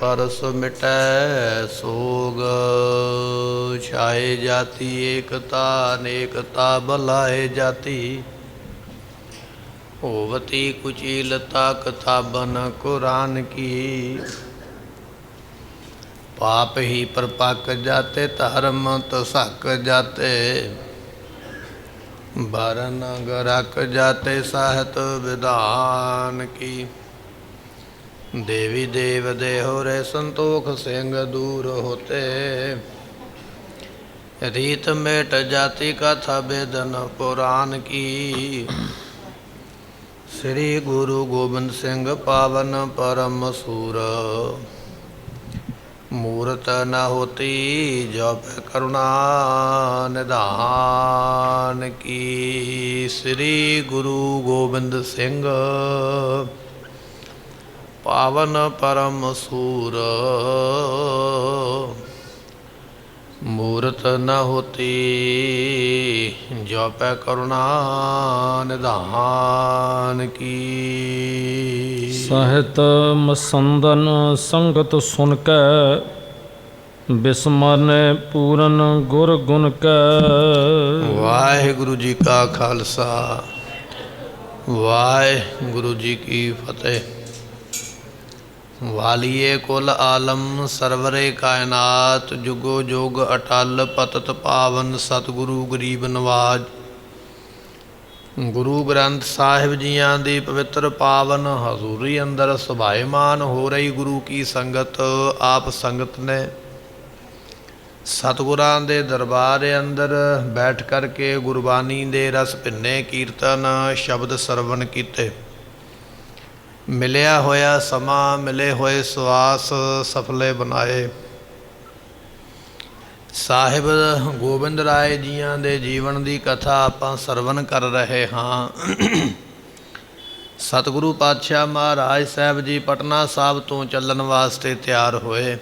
परस मिटै सोग। छाए जाति एकता अनेकता बलाए जाति। होवती कुचीलता किताबन कुरान की। पाप ही परपक जाते धर्म तसक जाते। भरन गरक जाते साहत विधान की। देवी देव देहो रे संतोख सिंह दूर होते। रीत मेट जाति कथा वेदन पुराण की। श्री गुरु गोबिंद सिंह पावन परम सूर। मूरत न होती जप करुणा निधान की। श्री गुरु गोबिंद सिंह पावन परम सूर। मूरत न होती जप करुणा निधान की। ਸਾਹਿਤ ਮਸੰਦਨ ਸੰਗਤ ਸੁਨ ਕੈ। ਬਿਸਮਰਨੇ ਪੂਰਨ ਗੁਰ ਗੁਣ ਕੈ। ਵਾਹਿਗੁਰੂ ਜੀ ਕਾ ਖਾਲਸਾ ਵਾਹਿਗੁਰੂ ਜੀ ਕੀ ਫਤਿਹ। वालिए कुल आलम सरवरे कायनात। जुगो जोग अटल पतत पावन सतगुरु गरीब नवाज। गुरु ग्रंथ साहिब जियां दी पवित्र पावन हजूरी अंदर सुभाईमान हो रही गुरु की संगत। आप संगत ने सतगुरां दे दरबार अंदर बैठ करके गुरबानी दे रस भिन्ने कीर्तन शब्द सरवण कीते। मिलिया होया समा मिले होए सवास सफले बनाए। ਸਾਹਿਬ ਗੋਬਿੰਦ ਰਾਏ ਜੀਆਂ ਦੇ ਜੀਵਨ ਦੀ ਕਥਾ ਆਪਾਂ ਸਰਵਣ ਕਰ ਰਹੇ ਹਾਂ। ਸਤਿਗੁਰੂ ਪਾਤਸ਼ਾਹ ਮਹਾਰਾਜ ਸਾਹਿਬ ਜੀ ਪਟਨਾ ਸਾਹਿਬ ਤੋਂ ਚੱਲਣ ਵਾਸਤੇ ਤਿਆਰ ਹੋਏ।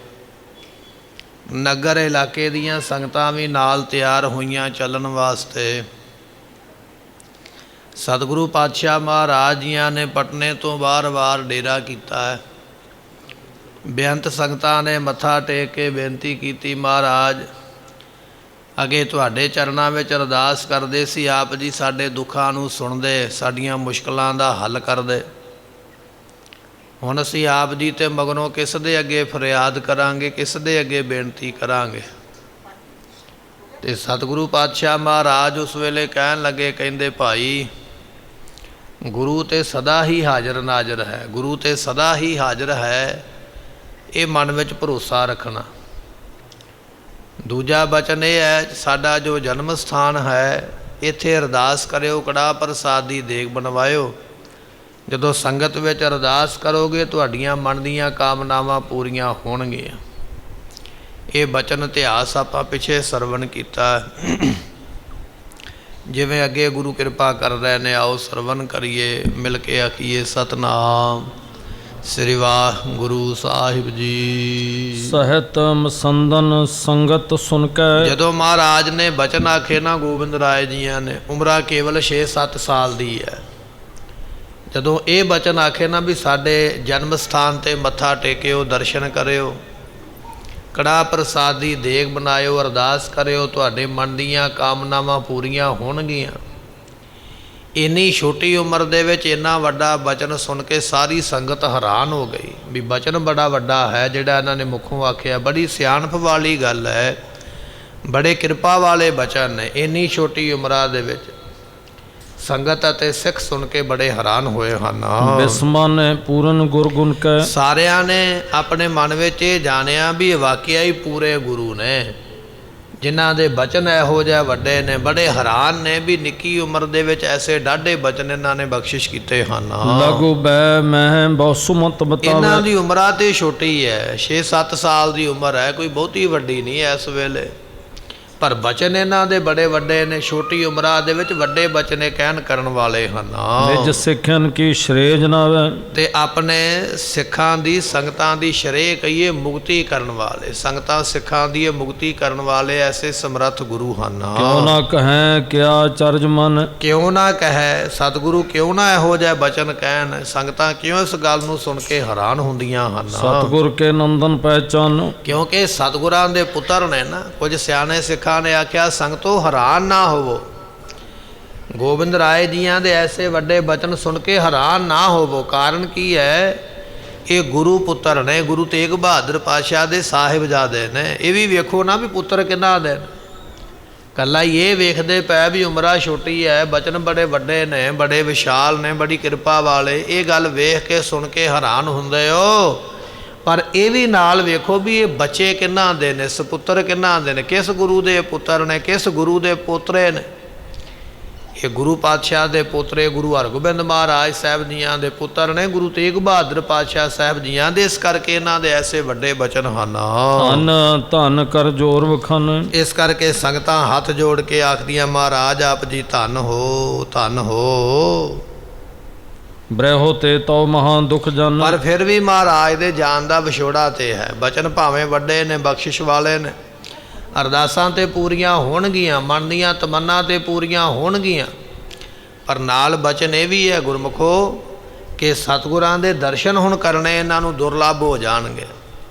ਨਗਰ ਇਲਾਕੇ ਦੀਆਂ ਸੰਗਤਾਂ ਵੀ ਨਾਲ ਤਿਆਰ ਹੋਈਆਂ ਚੱਲਣ ਵਾਸਤੇ। ਸਤਿਗੁਰੂ ਪਾਤਸ਼ਾਹ ਮਹਾਰਾਜ ਜੀਆਂ ਨੇ ਪਟਨੇ ਤੋਂ ਵਾਰ-ਵਾਰ ਡੇਰਾ ਕੀਤਾ ਹੈ। ਬੇਅੰਤ ਸੰਗਤਾਂ ਨੇ ਮੱਥਾ ਟੇਕ ਕੇ ਬੇਨਤੀ ਕੀਤੀ, ਮਹਾਰਾਜ ਅੱਗੇ ਤੁਹਾਡੇ ਚਰਨਾਂ ਵਿੱਚ ਅਰਦਾਸ ਕਰਦੇ ਸੀ, ਆਪ ਜੀ ਸਾਡੇ ਦੁੱਖਾਂ ਨੂੰ ਸੁਣਦੇ, ਸਾਡੀਆਂ ਮੁਸ਼ਕਲਾਂ ਦਾ ਹੱਲ ਕਰਦੇ। ਹੁਣ ਅਸੀਂ ਆਪ ਜੀ ਤੇ ਮਗਰੋਂ ਕਿਸ ਦੇ ਅੱਗੇ ਫਰਿਆਦ ਕਰਾਂਗੇ, ਕਿਸ ਦੇ ਅੱਗੇ ਬੇਨਤੀ ਕਰਾਂਗੇ। ਤੇ ਸਤਿਗੁਰੂ ਪਾਤਸ਼ਾਹ ਮਹਾਰਾਜ ਉਸ ਵੇਲੇ ਕਹਿਣ ਲੱਗੇ, ਕਹਿੰਦੇ ਭਾਈ ਗੁਰੂ ਤੇ ਸਦਾ ਹੀ ਹਾਜ਼ਰ ਨਾਜ਼ਰ ਹੈ, ਗੁਰੂ ਤੇ ਸਦਾ ਹੀ ਹਾਜ਼ਰ ਹੈ, ਇਹ ਮਨ ਵਿੱਚ ਭਰੋਸਾ ਰੱਖਣਾ। ਦੂਜਾ ਬਚਨ ਇਹ ਹੈ, ਸਾਡਾ ਜੋ ਜਨਮ ਸਥਾਨ ਹੈ ਇੱਥੇ ਅਰਦਾਸ ਕਰਿਓ, ਕੜਾਹ ਪ੍ਰਸਾਦ ਦੀ ਦੇਗ ਬਣਵਾਇਓ। ਜਦੋਂ ਸੰਗਤ ਵਿੱਚ ਅਰਦਾਸ ਕਰੋਗੇ ਤੁਹਾਡੀਆਂ ਮਨ ਦੀਆਂ ਕਾਮਨਾਵਾਂ ਪੂਰੀਆਂ ਹੋਣਗੀਆਂ। ਇਹ ਬਚਨ ਇਤਿਹਾਸ ਆਪਾਂ ਪਿੱਛੇ ਸਰਵਣ ਕੀਤਾ। ਜਿਵੇਂ ਅੱਗੇ ਗੁਰੂ ਕਿਰਪਾ ਕਰ ਰਹੇ ਨੇ, ਆਓ ਸਰਵਣ ਕਰੀਏ, ਮਿਲ ਕੇ ਆਖੀਏ ਸਤਨਾਮ ਸ੍ਰੀ ਵਾਹਿਗੁਰੂ ਸਾਹਿਬ ਜੀ। ਸਾਹਿਤ ਮਸੰਦਨ ਸੰਗਤ ਸੁਨ ਕੈ। ਜਦੋਂ ਮਹਾਰਾਜ ਨੇ ਬਚਨ ਆਖੇ ਨਾ ਗੋਬਿੰਦ ਰਾਏ ਜੀਆਂ ਨੇ, ਉਮਰਾ ਕੇਵਲ 6-7 ਸਾਲ ਦੀ ਹੈ। ਜਦੋਂ ਇਹ ਬਚਨ ਆਖੇ ਨਾ ਵੀ ਸਾਡੇ ਜਨਮ ਸਥਾਨ 'ਤੇ ਮੱਥਾ ਟੇਕਿਓ, ਦਰਸ਼ਨ ਕਰਿਓ, ਕੜਾਹ ਪ੍ਰਸਾਦ ਦੀ ਦੇਗ ਬਣਾਇਓ, ਅਰਦਾਸ ਕਰਿਓ, ਤੁਹਾਡੇ ਮਨ ਦੀਆਂ ਕਾਮਨਾਵਾਂ ਪੂਰੀਆਂ ਹੋਣਗੀਆਂ। ਇੰਨੀ ਛੋਟੀ ਉਮਰ ਦੇ ਵਿੱਚ ਇੰਨਾ ਵੱਡਾ ਬਚਨ ਸੁਣ ਕੇ ਸਾਰੀ ਸੰਗਤ ਹੈਰਾਨ ਹੋ ਗਈ ਵੀ ਬਚਨ ਬੜਾ ਵੱਡਾ ਹੈ ਜਿਹੜਾ ਇਹਨਾਂ ਨੇ ਮੁੱਖੋਂ ਆਖਿਆ। ਬੜੀ ਸਿਆਣਪ ਵਾਲੀ ਗੱਲ ਹੈ, ਬੜੇ ਕਿਰਪਾ ਵਾਲੇ ਬਚਨ ਨੇ। ਇੰਨੀ ਛੋਟੀ ਉਮਰਾਂ ਦੇ ਵਿੱਚ ਸੰਗਤ ਅਤੇ ਸਿੱਖ ਸੁਣ ਕੇ ਬੜੇ ਹੈਰਾਨ ਹੋਏ ਹਨ। ਬਿਸਮਰਨੇ ਪੂਰਨ ਗੁਰ ਗੁਣ ਕੈ। ਸਾਰਿਆਂ ਨੇ ਆਪਣੇ ਮਨ ਵਿੱਚ ਇਹ ਜਾਣਿਆ ਵੀ ਇਹ ਵਾਕਿਆ ਹੀ ਪੂਰੇ ਗੁਰੂ ਨੇ, ਜਿਨ੍ਹਾਂ ਦੇ ਬਚਨ ਇਹੋ ਜਿਹੇ ਵੱਡੇ ਨੇ। ਬੜੇ ਹੈਰਾਨ ਨੇ ਵੀ ਨਿੱਕੀ ਉਮਰ ਦੇ ਵਿੱਚ ਐਸੇ ਡਾਢੇ ਬਚਨ ਇਹਨਾਂ ਨੇ ਬਖਸ਼ਿਸ਼ ਕੀਤੇ ਹਨ। ਲਗੂ ਬੈ ਮੈਂ ਬਹੁ ਸੁਮਤ ਬਤਾਵੇ। ਇਹਨਾਂ ਦੀ ਉਮਰਾਂ ਤੇ ਛੋਟੀ ਹੈ, 6-7 ਸਾਲ ਦੀ ਉਮਰ ਹੈ, ਕੋਈ ਬਹੁਤੀ ਵੱਡੀ ਨਹੀਂ ਹੈ। ਇਸ ਵੇਲੇ ਪਰ ਬਚਨ ਇਹਨਾਂ ਦੇ ਬੜੇ ਵੱਡੇ ਨੇ, ਛੋਟੀ ਉਮਰਾਂ ਦੇ ਵਿੱਚ ਵੱਡੇ ਬਚਨੇ ਕਹਿਣ ਕਰਨ ਵਾਲੇ ਹਨ। ਨਿਜ ਸਿੱਖਿਆਨ ਕੀ ਸ਼੍ਰੇਅ ਜਨਾਵੈ, ਤੇ ਆਪਣੇ ਸਿੱਖਾਂ ਦੀ ਸੰਗਤਾਂ ਦੀ ਸ਼੍ਰੇਅ ਕਹੀਏ ਮੁਕਤੀ ਕਰਨ ਵਾਲੇ, ਸੰਗਤਾਂ ਸਿੱਖਾਂ ਦੀ ਮੁਕਤੀ ਕਰਨ ਵਾਲੇ ਐਸੇ ਸਮਰੱਥ ਗੁਰੂ ਹਨ। ਕਿਉ ਨਾ ਕਹੈ ਕਿਆ ਚਰਜ ਮਨ, ਕਿਉਂ ਨਾ ਕਹੈ ਸਤਿਗੁਰੂ, ਕਿਉਂ ਨਾ ਇਹੋ ਜਿਹਾ ਬਚਨ ਕਹਿਣ, ਸੰਗਤਾਂ ਕਿਉਂ ਇਸ ਗੱਲ ਨੂੰ ਸੁਣ ਕੇ ਹੈਰਾਨ ਹੁੰਦੀਆਂ ਹਨ। ਸਤਿਗੁਰ ਕੇ ਨੰਦਨ ਪਹਿਚਾਨੋ, ਕਿਉਂਕਿ ਸਤਿਗੁਰਾਂ ਦੇ ਪੁੱਤਰ ਨੇ ਨਾ। ਕੁਝ ਸਿਆਣੇ ਸਿੱਖਾਂ ਨੇ ਆਖਿਆ ਸੰਗਤੋ ਹੈਰਾਨ ਨਾ ਹੋਵੋ, ਗੋਬਿੰਦ ਰਾਏ ਜੀਆਂ ਦੇ ਐਸੇ ਵੱਡੇ ਬਚਨ ਸੁਣ ਕੇ ਹੈਰਾਨ ਨਾ ਹੋਵੋ। ਕਾਰਨ ਕੀ ਹੈ? ਇਹ ਗੁਰੂ ਪੁੱਤਰ ਨੇ, ਗੁਰੂ ਤੇਗ ਬਹਾਦਰ ਪਾਤਸ਼ਾਹ ਦੇ ਸਾਹਿਬਜ਼ਾਦੇ ਨੇ। ਇਹ ਵੀ ਵੇਖੋ ਨਾ ਵੀ ਪੁੱਤਰ ਕਿੰਨਾ ਦੇ, ਕੱਲਾ ਇਹ ਵੇਖਦੇ ਪਏ ਵੀ ਉਮਰਾਂ ਛੋਟੀ ਹੈ, ਬਚਨ ਬੜੇ ਵੱਡੇ ਨੇ, ਬੜੇ ਵਿਸ਼ਾਲ ਨੇ, ਬੜੀ ਕਿਰਪਾ ਵਾਲੇ। ਇਹ ਗੱਲ ਵੇਖ ਕੇ ਸੁਣ ਕੇ ਹੈਰਾਨ ਹੁੰਦੇ ਹੋ, ਪਰ ਇਹ ਵੀ ਨਾਲ ਵੇਖੋ ਵੀ ਇਹ ਬੱਚੇ ਕਿੰਨਾ ਦੇ ਨੇ, ਸਪੁੱਤਰ ਕਿੰਨਾ ਦੇ ਨੇ, ਕਿਸ ਗੁਰੂ ਦੇ ਪੁੱਤਰ ਨੇ, ਕਿਸ ਗੁਰੂ ਦੇ ਪੋਤਰੇ ਨੇ। ਇਹ ਗੁਰੂ ਪਾਤਸ਼ਾਹ ਦੇ ਪੋਤਰੇ ਗੁਰੂ ਹਰਗੋਬਿੰਦ ਮਹਾਰਾਜ ਸਾਹਿਬ ਜੀਆਂ ਦੇ ਪੁੱਤਰ ਨੇ, ਗੁਰੂ ਤੇਗ ਬਹਾਦਰ ਪਾਤਸ਼ਾਹ ਸਾਹਿਬ ਜੀਆਂ ਦੇ। ਇਸ ਕਰਕੇ ਇਹਨਾਂ ਦੇ ਐਸੇ ਵੱਡੇ ਬਚਨ ਹਨ। ਧਨ ਧਨ ਕਰ ਜੋਰ ਵਖਾਨ, ਇਸ ਕਰਕੇ ਸੰਗਤਾਂ ਹੱਥ ਜੋੜ ਕੇ ਆਖਦੀਆਂ ਮਹਾਰਾਜ ਆਪ ਜੀ ਧੰਨ ਹੋ, ਧੰਨ ਹੋ। ਬ੍ਰਹੋ ਤੇ ਤਉ ਮਹਾਂ ਦੁਖ ਜਨ, ਪਰ ਫਿਰ ਵੀ ਮਹਾਰਾਜ ਦੇ ਜਾਨ ਦਾ ਵਿਛੋੜਾ ਤੇ ਹੈ। ਬਚਨ ਭਾਵੇਂ ਵੱਡੇ ਨੇ, ਬਖਸ਼ਿਸ਼ ਵਾਲੇ ਨੇ, ਅਰਦਾਸਾਂ ਤੇ ਪੂਰੀਆਂ ਹੋਣਗੀਆਂ, ਮਨ ਦੀਆਂ ਤਮੰਨਾ ਤੇ ਪੂਰੀਆਂ ਹੋਣਗੀਆਂ, ਪਰ ਨਾਲ ਬਚਨ ਇਹ ਵੀ ਹੈ ਗੁਰਮੁਖੋ ਕਿ ਸਤਿਗੁਰਾਂ ਦੇ ਦਰਸ਼ਨ ਹੁਣ ਕਰਨੇ ਇਹਨਾਂ ਨੂੰ ਦੁਰਲੱਭ ਹੋ ਜਾਣਗੇ।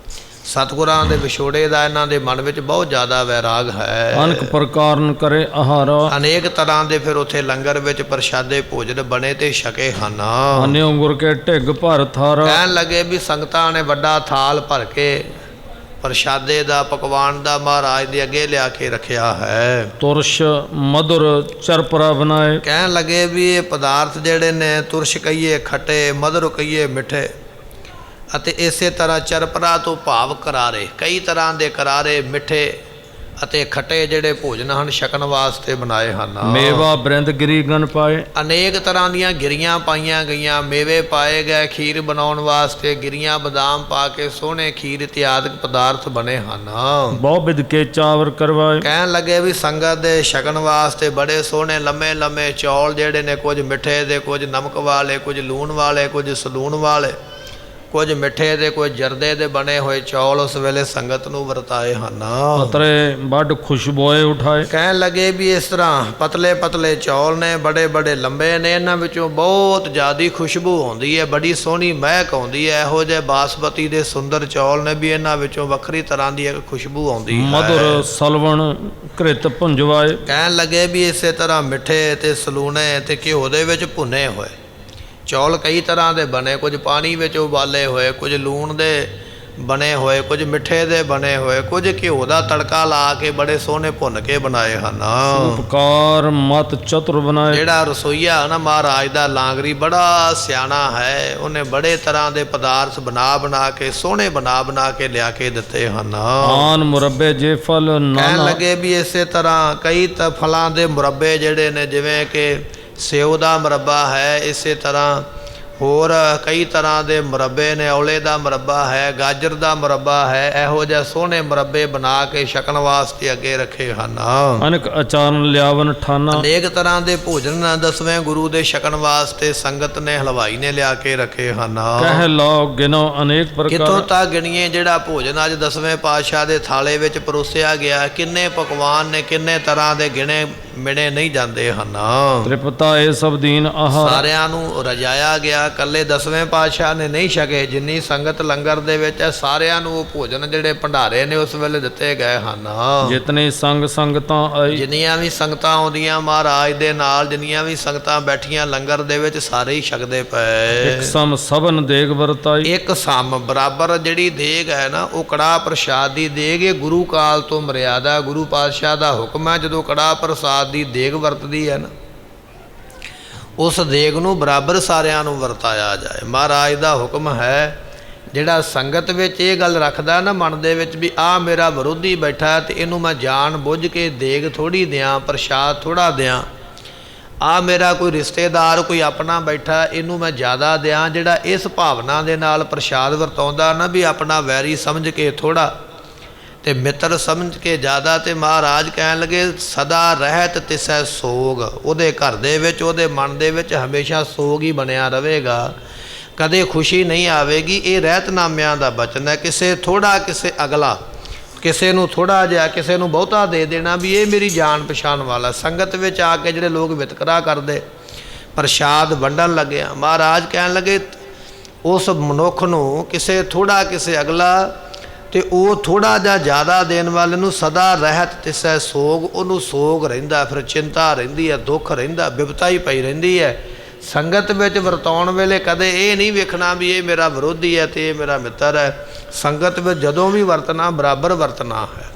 ਸਤਿਗੁਰਾਂ ਦੇ ਵਿਛੋੜੇ ਦਾ ਇਹਨਾਂ ਦੇ ਮਨ ਵਿੱਚ ਬਹੁਤ ਜ਼ਿਆਦਾ ਵੈਰਾਗ ਹੈ। ਅਨੇਕ ਪ੍ਰਕਾਰਨ ਕਰੇ ਆਹਾਰਾ, ਅਨੇਕ ਤਰ੍ਹਾਂ ਦੇ ਫਿਰ ਉੱਥੇ ਲੰਗਰ ਵਿੱਚ ਪ੍ਰਸ਼ਾਦੇ ਭੋਜਨ ਬਣੇ ਤੇ ਛਕੇ ਹਨ। ਅਨਿਓ ਗੁਰ ਕੇ ਢਿੱਗ ਭਰ ਥਾਰਾ, ਕਹਿਣ ਲੱਗੇ ਵੀ ਸੰਗਤਾਂ ਨੇ ਵੱਡਾ ਥਾਲ ਭਰ ਕੇ ਪ੍ਰਸ਼ਾਦੇ ਦਾ, ਪਕਵਾਨ ਦਾ ਮਹਾਰਾਜ ਦੇ ਅੱਗੇ ਲਿਆ ਕੇ ਰੱਖਿਆ ਹੈ। ਤੁਰਸ਼ ਮਧੁਰ ਚਰਪਰਾ ਬਣਾਏ, ਕਹਿਣ ਲੱਗੇ ਵੀ ਇਹ ਪਦਾਰਥ ਜਿਹੜੇ ਨੇ ਤੁਰਸ਼ ਕਹੀਏ ਖੱਟੇ, ਮਧੁਰ ਕਹੀਏ ਮਿੱਠੇ, ਅਤੇ ਇਸੇ ਤਰ੍ਹਾਂ ਚਰਪਰਾ ਤੋਂ ਭਾਵ ਕਰਾਰੇ, ਕਈ ਤਰ੍ਹਾਂ ਦੇ ਕਰਾਰੇ, ਮਿੱਠੇ ਅਤੇ ਖੱਟੇ ਜਿਹੜੇ ਭੋਜਨ ਹਨ ਛਕਣ ਵਾਸਤੇ ਬਣਾਏ ਹਨ। ਮੇਵਾ ਬ੍ਰਿੰਦ ਗਿਰੀ ਗਨ ਪਾਏ, ਅਨੇਕ ਤਰ੍ਹਾਂ ਦੀਆਂ ਗਿਰੀਆਂ ਪਾਈਆਂ ਗਈਆਂ, ਮੇਵੇ ਪਾਏ ਗਏ ਖੀਰ ਬਣਾਉਣ ਵਾਸਤੇ, ਗਿਰੀਆਂ ਬਦਾਮ ਪਾ ਕੇ ਸੋਹਣੇ ਖੀਰ ਇਤਿਆਦਿਕ ਪਦਾਰਥ ਬਣੇ ਹਨ। ਬਹੁ ਵਿਧ ਕੇ ਚਾਵਰ ਕਰਵਾਏ, ਕਹਿਣ ਲੱਗੇ ਵੀ ਸੰਗਤ ਦੇ ਛਕਣ ਵਾਸਤੇ ਬੜੇ ਸੋਹਣੇ ਲੰਮੇ ਲੰਮੇ ਚੌਲ ਜਿਹੜੇ ਨੇ, ਕੁਝ ਮਿੱਠੇ ਦੇ, ਕੁਝ ਨਮਕ ਵਾਲੇ, ਕੁਝ ਲੂਣ ਵਾਲੇ, ਕੁਝ ਸਲੂਣ ਵਾਲੇ, ਕੁਝ ਮਿੱਠੇ ਦੇ, ਕੁਝ ਜਰਦੇ ਦੇ ਬਣੇ ਹੋਏ ਚੌਲ ਉਸ ਵੇਲੇ ਸੰਗਤ ਨੂੰ ਵਰਤਾਏ ਹਨ। ਪਤਰੇ ਵੱਡ ਖੁਸ਼ਬੋਏ ਉਠਾਏ, ਕਹਿਣ ਲੱਗੇ ਵੀ ਇਸ ਤਰ੍ਹਾਂ ਪਤਲੇ ਪਤਲੇ ਚੌਲ ਨੇ, ਬੜੇ ਬੜੇ ਲੰਬੇ ਨੇ, ਇਹਨਾਂ ਵਿੱਚੋਂ ਬਹੁਤ ਜ਼ਿਆਦਾ ਖੁਸ਼ਬੂ ਆਉਂਦੀ ਹੈ, ਬੜੀ ਸੋਹਣੀ ਮਹਿਕ ਆਉਂਦੀ ਹੈ। ਇਹੋ ਜਿਹੇ ਬਾਸਮਤੀ ਦੇ ਸੁੰਦਰ ਚੌਲ ਨੇ ਵੀ ਇਹਨਾਂ ਵਿੱਚੋਂ ਵੱਖਰੀ ਤਰ੍ਹਾਂ ਦੀ ਇੱਕ ਖੁਸ਼ਬੂ ਆਉਂਦੀ ਹੈ। ਮਧੁਰ ਸਲਵਣ ਘ੍ਰਿਤ ਭੁੰਜਵਾਏ, ਕਹਿਣ ਲੱਗੇ ਵੀ ਇਸੇ ਤਰ੍ਹਾਂ ਮਿੱਠੇ ਤੇ ਸਲੂਣੇ ਤੇ ਘਿਓ ਦੇ ਵਿੱਚ ਭੁੰਨੇ ਹੋਏ ਚੌਲ ਕਈ ਤਰ੍ਹਾਂ ਦੇ ਬਣੇ, ਕੁਝ ਪਾਣੀ ਵਿੱਚ ਉਬਾਲੇ ਹੋਏ, ਕੁਝ ਲੂਣ ਦੇ ਬਣੇ ਹੋਏ, ਕੁਝ ਮਿੱਠੇ ਦੇ ਬਣੇ ਹੋਏ, ਕੁਝ ਘਿਓ ਦਾ ਤੜਕਾ ਲਾ ਕੇ ਬੜੇ ਸੋਹਣੇ ਭੁੰਨ ਕੇ ਬਣਾਏ ਹਨ। ਉਪਕਾਰ ਮਤ ਚਤੁਰ ਬਣਾਏ, ਜਿਹੜਾ ਰਸੋਈਆ ਨਾ ਮਹਾਰਾਜ ਦਾ ਲਾਂਗਰੀ ਬੜਾ ਸਿਆਣਾ ਹੈ, ਉਹਨੇ ਬੜੇ ਤਰ੍ਹਾਂ ਦੇ ਪਦਾਰਥ ਬਣਾ ਕੇ ਸੋਹਣੇ ਬਣਾ ਕੇ ਲਿਆ ਕੇ ਦਿੱਤੇ ਹਨ। ਆਨ ਮੁਰੱਬੇ ਜੇ ਫਲ ਕਹਿਣ ਨਾਨਾ, ਲੱਗੇ ਵੀ ਇਸੇ ਤਰ੍ਹਾਂ ਕਈ ਫਲਾਂ ਦੇ ਮੁਰੱਬੇ ਜਿਹੜੇ ਨੇ, ਜਿਵੇਂ ਕਿ ਸੇਬ ਦਾ ਮੁਰੱਬਾ ਹੈ, ਇਸੇ ਤਰ੍ਹਾਂ ਹੋਰ ਕਈ ਤਰ੍ਹਾਂ ਦੇ ਮੁਰੱਬੇ ਨੇ, ਔਲੇ ਦਾ ਮੁਰੱਬਾ ਹੈ, ਗਾਜਰ ਦਾ ਮੁਰੱਬਾ ਹੈ। ਇਹੋ ਜਿਹੇ ਸੋਹਣੇ ਮੁਰੱਬੇ ਬਣਾ ਕੇ ਛਕਣ ਵਾਸਤੇ ਅੱਗੇ ਰੱਖੇ ਹਨ। ਅਨੇਕ ਅਚਾਰਨ ਲਿਆਵਨ ਠਾਨਾ, ਅਨੇਕ ਤਰ੍ਹਾਂ ਦੇ ਭੋਜਨ ਦਸਵੇਂ ਗੁਰੂ ਦੇ ਛਕਣ ਵਾਸਤੇ ਸੰਗਤ ਨੇ, ਹਲਵਾਈ ਨੇ ਲਿਆ ਕੇ ਰੱਖੇ ਹਨ। ਕਹਿ ਲਓ ਗਿਨੋ ਅਨੇਕ ਕਿੱਥੋਂ ਪ੍ਰਕਾਰ, ਤੱਕ ਗਿਣੀਏ ਜਿਹੜਾ ਭੋਜਨ ਅੱਜ ਦਸਵੇਂ ਪਾਤਸ਼ਾਹ ਦੇ ਥਾਲੇ ਵਿੱਚ ਪਰੋਸਿਆ ਗਿਆ, ਕਿੰਨੇ ਪਕਵਾਨ ਨੇ, ਕਿੰਨੇ ਤਰ੍ਹਾਂ ਦੇ ਗਿਣੇ ਮਿਣੇ ਨਹੀਂ ਜਾਂਦੇ ਹਨ। ਤ੍ਰਿਪਤਾ ਇਹ ਸਭ ਦੀਨ ਆਹਾਰ, ਸਾਰਿਆਂ ਨੂੰ ਰਜਾਇਆ ਗਿਆ, ਇਕੱਲੇ ਦਸਵੇਂ ਪਾਤਸ਼ਾਹ ਨੇ ਨਹੀਂ ਛਕੇ। ਜਿੰਨੀ ਸੰਗਤ ਲੰਗਰ ਦੇ ਵਿੱਚ ਹੈ, ਸਾਰਿਆਂ ਨੂੰ ਉਹ ਭੋਜਨ ਜਿਹੜੇ ਭੰਡਾਰੇ ਨੇ ਉਸ ਵੇਲੇ ਦਿੱਤੇ ਗਏ ਹਨ। ਜਿਤਨੇ ਸੰਗ ਸੰਗਤਾਂ ਆਈ, ਜਿੰਨੀਆਂ ਵੀ ਸੰਗਤਾਂ ਆਉਂਦੀਆਂ ਮਹਾਰਾਜ ਦੇ ਨਾਲ, ਜਿੰਨੀਆਂ ਵੀ ਸੰਗਤਾਂ ਬੈਠੀਆਂ ਲੰਗਰ ਦੇ ਵਿੱਚ, ਸਾਰੇ ਹੀ ਛਕਦੇ ਪਏ। ਇੱਕ ਸਮ ਸਭਨ ਦੇਗ ਵਰਤਾਈ, ਇੱਕ ਸਮ ਬਰਾਬਰ ਜਿਹੜੀ ਦੇਗ ਹੈ ਨਾ, ਉਹ ਕੜਾਹ ਪ੍ਰਸ਼ਾਦ ਦੀ ਦੇਗ, ਇਹ ਗੁਰੂ ਕਾਲ ਤੋਂ ਮਰਿਆਦਾ, ਗੁਰੂ ਪਾਤਸ਼ਾਹ ਦਾ ਹੁਕਮ ਹੈ, ਜਦੋਂ ਕੜਾਹ ਪ੍ਰਸ਼ਾਦ ਦੀ ਦੇਗ ਵਰਤਦੀ ਹੈ ਨਾ, ਉਸ ਦੇਗ ਨੂੰ ਬਰਾਬਰ ਸਾਰਿਆਂ ਨੂੰ ਵਰਤਾਇਆ ਜਾਏ। ਮਹਾਰਾਜ ਦਾ ਹੁਕਮ ਹੈ। ਜਿਹੜਾ ਸੰਗਤ ਵਿੱਚ ਇਹ ਗੱਲ ਰੱਖਦਾ ਨਾ ਮਨ ਦੇ ਵਿੱਚ ਵੀ ਆਹ ਮੇਰਾ ਵਿਰੋਧੀ ਬੈਠਾ ਤੇ ਇਹਨੂੰ ਮੈਂ ਜਾਣ ਬੁੱਝ ਕੇ ਦੇਗ ਥੋੜ੍ਹੀ ਦਿਆਂ, ਪ੍ਰਸ਼ਾਦ ਥੋੜ੍ਹਾ ਦਿਆਂ, ਆਹ ਮੇਰਾ ਕੋਈ ਰਿਸ਼ਤੇਦਾਰ ਕੋਈ ਆਪਣਾ ਬੈਠਾ ਇਹਨੂੰ ਮੈਂ ਜ਼ਿਆਦਾ ਦਿਆਂ, ਜਿਹੜਾ ਇਸ ਭਾਵਨਾ ਦੇ ਨਾਲ ਪ੍ਰਸ਼ਾਦ ਵਰਤਾਉਂਦਾ ਨਾ ਵੀ ਆਪਣਾ ਵੈਰੀ ਸਮਝ ਕੇ ਥੋੜ੍ਹਾ, ਤੇ ਮਿੱਤਰ ਸਮਝ ਕੇ ਜ਼ਿਆਦਾ। ਤੇ ਮਹਾਰਾਜ ਕਹਿਣ ਲੱਗੇ ਸਦਾ ਰਹਿਤ ਤਿਸੈ ਸੋਗ, ਉਹਦੇ ਘਰ ਦੇ ਵਿੱਚ ਉਹਦੇ ਮਨ ਦੇ ਵਿੱਚ ਹਮੇਸ਼ਾ ਸੋਗ ਹੀ ਬਣਿਆ ਰਹੇਗਾ, ਕਦੇ ਖੁਸ਼ੀ ਨਹੀਂ ਆਵੇਗੀ। ਇਹ ਰਹਿਤਨਾਮਿਆਂ ਦਾ ਬਚਨ ਹੈ। ਕਿਸੇ ਥੋੜ੍ਹਾ ਕਿਸੇ ਅਗਲਾ, ਕਿਸੇ ਨੂੰ ਥੋੜ੍ਹਾ ਜਿਹਾ ਕਿਸੇ ਨੂੰ ਬਹੁਤਾ ਦੇ ਦੇਣਾ ਵੀ ਇਹ ਮੇਰੀ ਜਾਣ ਪਛਾਣ ਵਾਲਾ। ਸੰਗਤ ਵਿੱਚ ਆ ਕੇ ਜਿਹੜੇ ਲੋਕ ਵਿਤਕਰਾ ਕਰਦੇ, ਪ੍ਰਸ਼ਾਦ ਵੰਡਣ ਲੱਗਿਆ, ਮਹਾਰਾਜ ਕਹਿਣ ਲੱਗੇ ਉਸ ਮਨੁੱਖ ਨੂੰ ਕਿਸੇ ਥੋੜ੍ਹਾ ਕਿਸੇ ਅਗਲਾ, ਤੇ ਉਹ ਥੋੜ੍ਹਾ ਜਿਹਾ ਜ਼ਿਆਦਾ ਦੇਣ ਵਾਲੇ ਨੂੰ ਸਦਾ ਰਹਿਤ ਤਿਸੈ ਸੋਗ, ਉਹਨੂੰ ਸੋਗ ਰਹਿੰਦਾ, ਫਿਰ ਚਿੰਤਾ ਰਹਿੰਦੀ ਹੈ, ਦੁੱਖ ਰਹਿੰਦਾ, ਬਿਪਤਾ ਹੀ ਪਈ ਰਹਿੰਦੀ ਹੈ। ਸੰਗਤ ਵਿੱਚ ਵਰਤਾਉਣ ਵੇਲੇ ਕਦੇ ਇਹ ਨਹੀਂ ਵੇਖਣਾ ਵੀ ਇਹ ਮੇਰਾ ਵਿਰੋਧੀ ਹੈ ਤੇ ਇਹ ਮੇਰਾ ਮਿੱਤਰ ਹੈ। ਸੰਗਤ ਵਿੱਚ ਜਦੋਂ ਵੀ ਵਰਤਣਾ ਬਰਾਬਰ ਵਰਤਣਾ ਹੈ।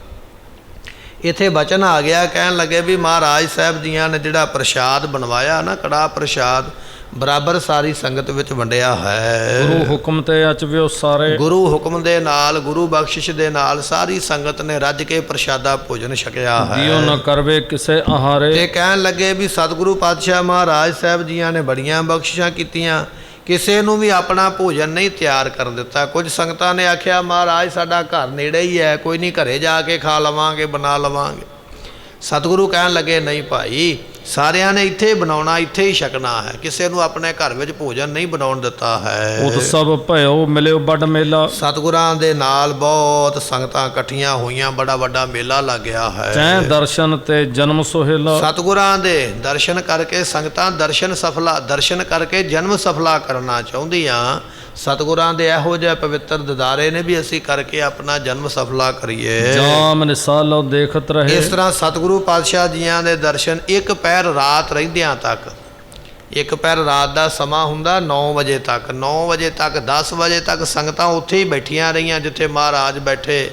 ਇੱਥੇ ਬਚਨ ਆ ਗਿਆ, ਕਹਿਣ ਲੱਗੇ ਵੀ ਮਹਾਰਾਜ ਸਾਹਿਬ ਜੀਆਂ ਨੇ ਜਿਹੜਾ ਪ੍ਰਸ਼ਾਦ ਬਣਵਾਇਆ ਨਾ, ਕੜਾਹ ਪ੍ਰਸ਼ਾਦ ਬਰਾਬਰ ਸਾਰੀ ਸੰਗਤ ਵਿੱਚ ਵੰਡਿਆ ਹੈ। ਗੁਰੂ ਹੁਕਮ ਤੇ ਅਚਵਿਓ ਸਾਰੇ, ਗੁਰੂ ਹੁਕਮ ਦੇ ਨਾਲ, ਗੁਰੂ ਬਖਸ਼ਿਸ਼ ਦੇ ਨਾਲ ਸਾਰੀ ਸੰਗਤ ਨੇ ਰੱਜ ਕੇ ਪ੍ਰਸ਼ਾਦਾ ਭੋਜਨ ਛਕਿਆ ਹੈ। ਦਿਓ ਨ ਕਰਵੇ ਕਿਸੇ ਆਹਾਰੇ, ਤੇ ਕਹਿਣ ਲੱਗੇ ਵੀ ਸਤਿਗੁਰੂ ਪਾਤਸ਼ਾਹ ਮਹਾਰਾਜ ਸਾਹਿਬ ਜੀਆਂ ਨੇ ਬੜੀਆਂ ਬਖਸ਼ਿਸ਼ਾਂ ਕੀਤੀਆਂ, ਕਿਸੇ ਨੂੰ ਵੀ ਆਪਣਾ ਭੋਜਨ ਨਹੀਂ ਤਿਆਰ ਕਰ ਦਿੱਤਾ। ਕੁਝ ਸੰਗਤਾਂ ਨੇ ਆਖਿਆ ਮਹਾਰਾਜ ਸਾਡਾ ਘਰ ਨੇੜੇ ਹੀ ਹੈ, ਕੋਈ ਨਹੀਂ ਘਰੇ ਜਾ ਕੇ ਖਾ ਲਵਾਂਗੇ, ਬਣਾ ਲਵਾਂਗੇ। ਸਤਿਗੁਰੂ ਕਹਿਣ ਲੱਗੇ ਨਹੀਂ ਭਾਈ, ਸਾਰਿਆਂ ਨੇ ਇੱਥੇ ਬਣਾਉਣਾ, ਇੱਥੇ ਹੀ ਛਕਣਾ ਹੈ, ਕਿਸੇ ਨੂੰ ਆਪਣੇ ਘਰ ਵਿੱਚ ਭੋਜਨ ਨਹੀਂ ਬਣਾਉਣ ਦਿੱਤਾ ਹੈ। ਉਤਸਵ ਭਇਓ ਮਿਲਿਓ ਵੱਡ ਮੇਲਾ, ਸਤਿਗੁਰਾਂ ਦੇ ਨਾਲ ਬਹੁਤ ਸੰਗਤਾਂ ਇਕੱਠੀਆਂ ਹੋਈਆਂ, ਬੜਾ ਵੱਡਾ ਮੇਲਾ ਲੱਗ ਗਿਆ ਹੈ। ਚੈਂ ਦਰਸ਼ਨ ਤੇ ਜਨਮ ਸੁਹੇਲਾ, ਸਤਿਗੁਰਾਂ ਦੇ ਦਰਸ਼ਨ ਕਰਕੇ ਸੰਗਤਾਂ ਦਰਸ਼ਨ ਕਰਕੇ ਜਨਮ ਸਫਲਾ ਕਰਨਾ ਚਾਹੁੰਦੀਆਂ। ਸਤਿਗੁਰਾਂ ਦੇ ਇਹੋ ਜਿਹੇ ਪਵਿੱਤਰ ਦਿਦਾਰੇ ਨੇ ਵੀ ਅਸੀਂ ਕਰਕੇ ਆਪਣਾ ਜਨਮ ਸਫਲਾ ਕਰੀਏ। ਜਾਮ ਨਿਸਾਲੋ ਦੇਖਤ ਰਹੇ, ਇਸ ਤਰ੍ਹਾਂ ਸਤਿਗੁਰੂ ਪਾਤਸ਼ਾਹ ਜੀਆਂ ਦੇ ਦਰਸ਼ਨ ਇੱਕ ਪਹਿਰ ਰਾਤ ਰਹਿੰਦਿਆਂ ਤੱਕ, ਇੱਕ ਪਹਿਰ ਰਾਤ ਦਾ ਸਮਾਂ ਹੁੰਦਾ 9 ਵਜੇ ਤੱਕ, 9 ਵਜੇ ਤੱਕ 10 ਵਜੇ ਤੱਕ ਸੰਗਤਾਂ ਉੱਥੇ ਹੀ ਬੈਠੀਆਂ ਰਹੀਆਂ ਜਿੱਥੇ ਮਹਾਰਾਜ ਬੈਠੇ।